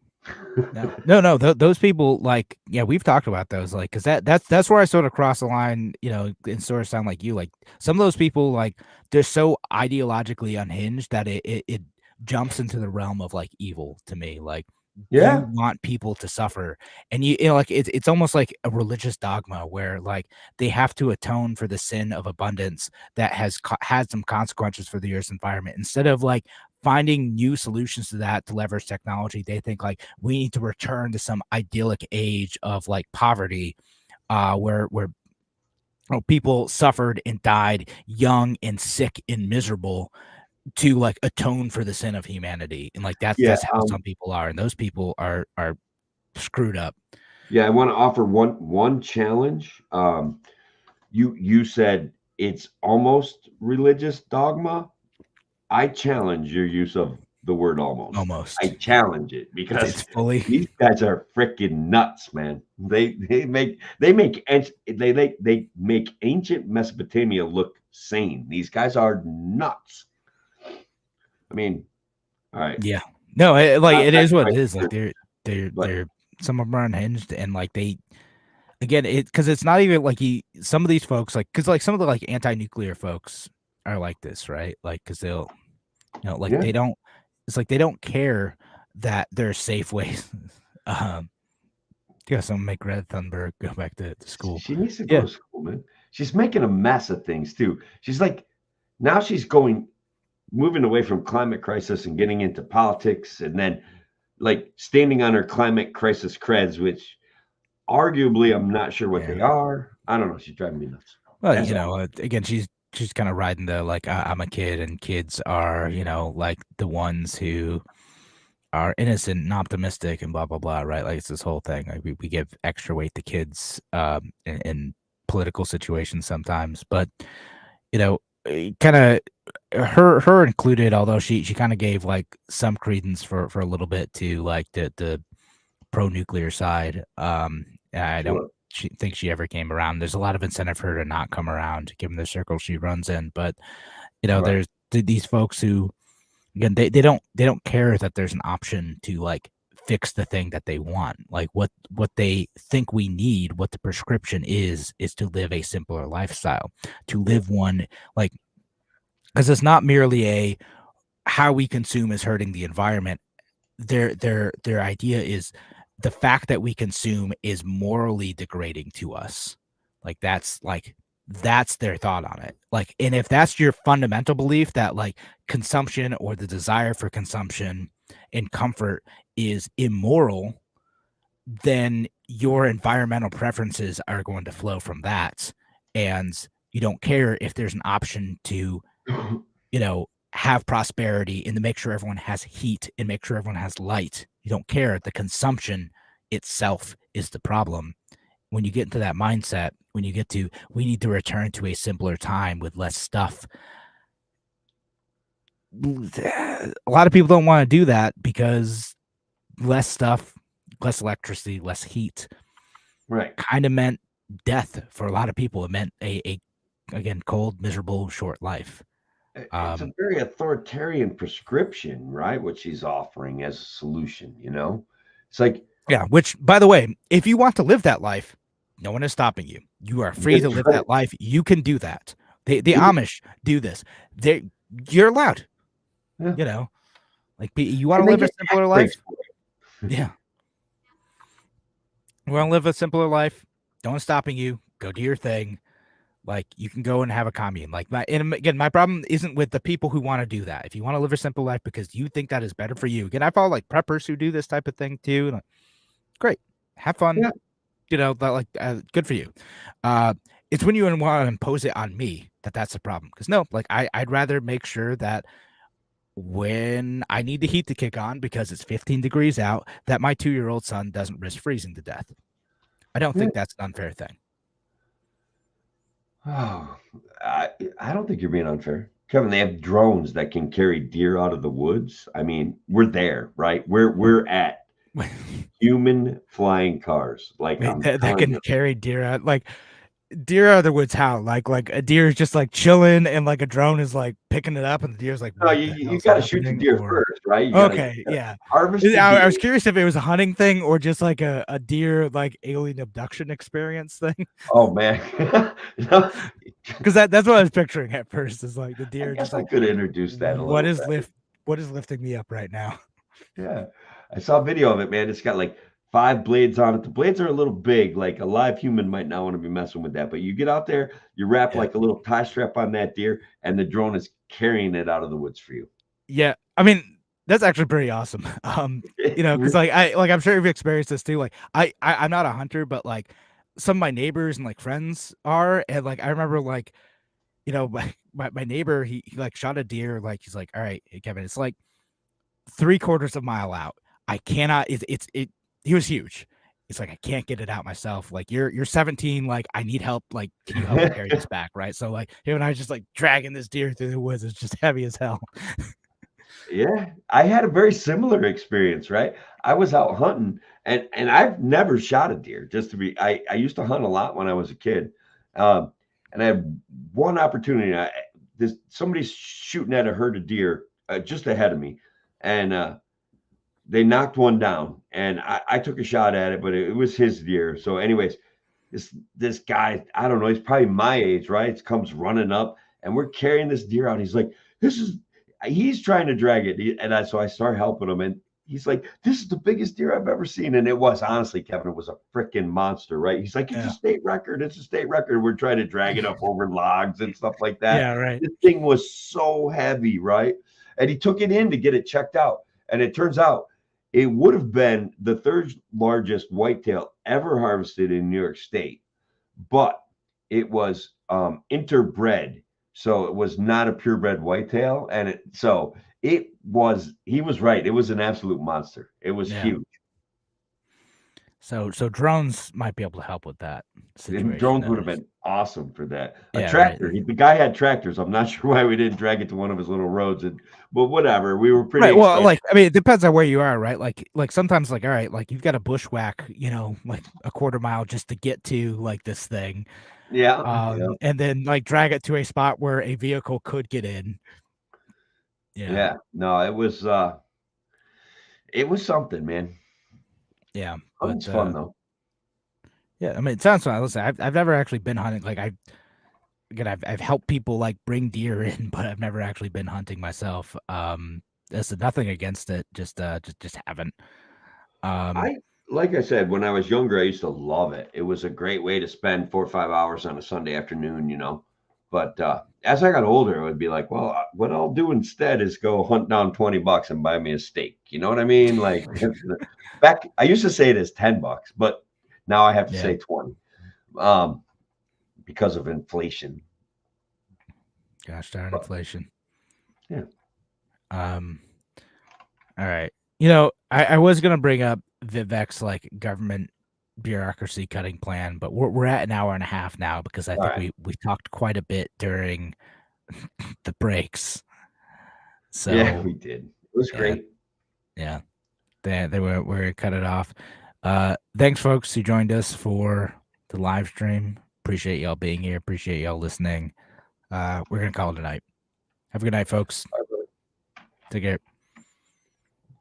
No. Those people, like, yeah, we've talked about those, like, because that's where I sort of cross the line, and sort of sound like you. Like some of those people, like, they're so ideologically unhinged that it jumps into the realm of like evil to me. Like you Yeah. want people to suffer, and like it's almost like a religious dogma where like they have to atone for the sin of abundance that has had some consequences for the Earth's environment, instead of like finding new solutions to that to leverage technology. They think like we need to return to some idyllic age of like poverty, where people suffered and died young and sick and miserable to like atone for the sin of humanity. And like Yeah. that's how some people are, and those people are screwed up. Yeah. I want to offer one challenge. You said it's almost religious dogma. I challenge your use of the word almost. I Almost. challenge it It's because fully. these guys are freaking nuts, man. They make ancient Mesopotamia look sane. These guys are nuts. I mean, all right. Yeah. No, like Not it that is what it is. Like quite, but they're some of them are unhinged, and like they again because it's not even like some of these folks, like because like some of the like anti-nuclear folks are like this, right? Like because they'll like yeah, they don't. It's like they don't care that there's safe ways. um, yeah, someone make Greta Thunberg go back to school. she needs to go Yeah, to school, man. She's making a mess of things too. She's like now she's moving away from climate crisis and getting into politics, and then like standing on her climate crisis creds, which arguably I'm not sure what yeah. they are. I don't know. She's driving me nuts. Well, That's all. again, she's kind of riding the like I'm a kid, and kids are like the ones who are innocent and optimistic and blah blah blah, right? Like it's this whole thing. Like we give extra weight to kids in political situations sometimes, but kind of her included, although she kind of gave like some credence for a little bit to like the pro nuclear side. I don't Sure. think she ever came around. There's a lot of incentive for her to not come around, given the circle she runs in. But Right. there's these folks who, again, they don't care that there's an option to like fix the thing that they want. Like what they think we need, what the prescription is to live a simpler lifestyle, to live one like, because it's not merely a how we consume is hurting the environment. Their idea is the fact that we consume is morally degrading to us. Like that's their thought on it. Like, and if that's your fundamental belief that like consumption or the desire for consumption and comfort is immoral, then your environmental preferences are going to flow from that. And you don't care if there's an option to, have prosperity and to make sure everyone has heat and make sure everyone has light. You don't care. The consumption itself is the problem. When you get into that mindset, when you get to, we need to return to a simpler time with less stuff, a lot of people don't want to do that because less stuff, less electricity, less heat, Right. kind of meant death for a lot of people. It meant a again, cold, miserable, short life. It's a very authoritarian prescription, right? What she's offering as a solution, It's like, Yeah, which, by the way, if you want to live that life, no one is stopping you. You are free to that's live right. that life. You can do that. The Yeah. Amish do this. You're allowed. Yeah. Like you want And to they live a get tax simpler life? breaks for it. Yeah. You want to live a simpler life? No one's stopping you. Go do your thing. Like you can go and have a commune. Like my problem isn't with the people who want to do that. If you want to live a simple life because you think that is better for you, again, I follow like preppers who do this type of thing too. And great, have fun. Yeah. Good for you. It's when you want to impose it on me that's the problem. Because no, like I'd rather make sure that when I need the heat to kick on because it's 15 degrees out, that my 2-year-old son doesn't risk freezing to death. I don't think that's an unfair thing. Oh, I don't think you're being unfair. Kevin, they have drones that can carry deer out of the woods. I mean, we're there, right? We're at human flying cars. Like Wait, I'm that telling can you. carry deer out. Like deer out of the woods, how? Like a deer is just like chilling and like a drone is like picking it up and the deer's like, No, what the you hell's got to shoot the happening? deer Or first, right? You okay, gotta yeah. harvest the I deer. was curious if it was a hunting thing or just like a deer like alien abduction experience thing. Oh man, no, Because that's what I was picturing at first. Is like the I deer just guess I like, could introduce that a what little is bit. what is lifting me up right now? Yeah, I saw a video of it, man. It's got like 5 blades on it. The blades are a little big. Like a live human might not want to be messing with that. But you get out there, you wrap Yeah. like a little tie strap on that deer, and the drone is carrying it out of the woods for you. Yeah, I mean that's actually pretty awesome. Because like I'm sure you've experienced this too. Like I'm not a hunter, but like some of my neighbors and like friends are, and like I remember like my neighbor he like shot a deer. Like he's like, all right, hey, Kevin, it's like 3/4 of a mile out. I cannot. It. He was huge. It's like I can't get it out myself. Like you're 17. Like I need help. Like can you help me carry this back? Right. So like him and I just like dragging this deer through the woods. It's just heavy as hell. Yeah, I had a very similar experience, right? I was out hunting and I've never shot a deer, just to be I used to hunt a lot when I was a kid. And I had one opportunity. Somebody's shooting at a herd of deer just ahead of me, and they knocked one down, and I took a shot at it, but it was his deer. So, anyways, this guy, I don't know, he's probably my age, right? Comes running up, and we're carrying this deer out. He's like, he's trying to drag it, so I start helping him, and he's like, "This is the biggest deer I've ever seen," and it was honestly, Kevin, it was a freaking monster, right? He's like, "It's a state record. It's a state record." We're trying to drag it up over logs and stuff like that. Yeah, right. This thing was so heavy, right? And he took it in to get it checked out, and it turns out it would have been the third largest whitetail ever harvested in New York State, but it was interbred. So it was not a purebred whitetail. And he was right. It was an absolute monster. It was huge. So drones might be able to help with that situation. And drones would have been awesome for that. A Yeah, tractor. right. The guy had tractors. I'm not sure why we didn't drag it to one of his little roads. But whatever. We were pretty Right. Well, excited. like I mean, it depends on where you are, right? Like sometimes, like all right, like you've got to bushwhack, like a quarter mile just to get to like this thing. Yeah. And then like drag it to a spot where a vehicle could get in. Yeah. No, it was something, man. Yeah, But it's fun though. Yeah, I mean, it sounds fun. Listen, I've never actually been hunting. Like I've helped people like bring deer in, but I've never actually been hunting myself. There's nothing against it. Just haven't. Like I said, when I was younger, I used to love it. It was a great way to spend 4 or 5 hours on a Sunday afternoon, But as I got older, it would be like, well, what I'll do instead is go hunt down $20 and buy me a steak. You know what I mean? Like back, I used to say it as $10, but now I have to say 20, because of inflation. Gosh darn inflation. Yeah. All right. I was gonna bring up Vivek's like government bureaucracy cutting plan, but we're at an hour and a half now because I think we talked quite a bit during the breaks. So yeah, we did. It was great. Yeah, they were cut it off. Thanks, folks, who joined us for the live stream. Appreciate y'all being here. Appreciate y'all listening. We're gonna call it a night. Have a good night, folks. Take care.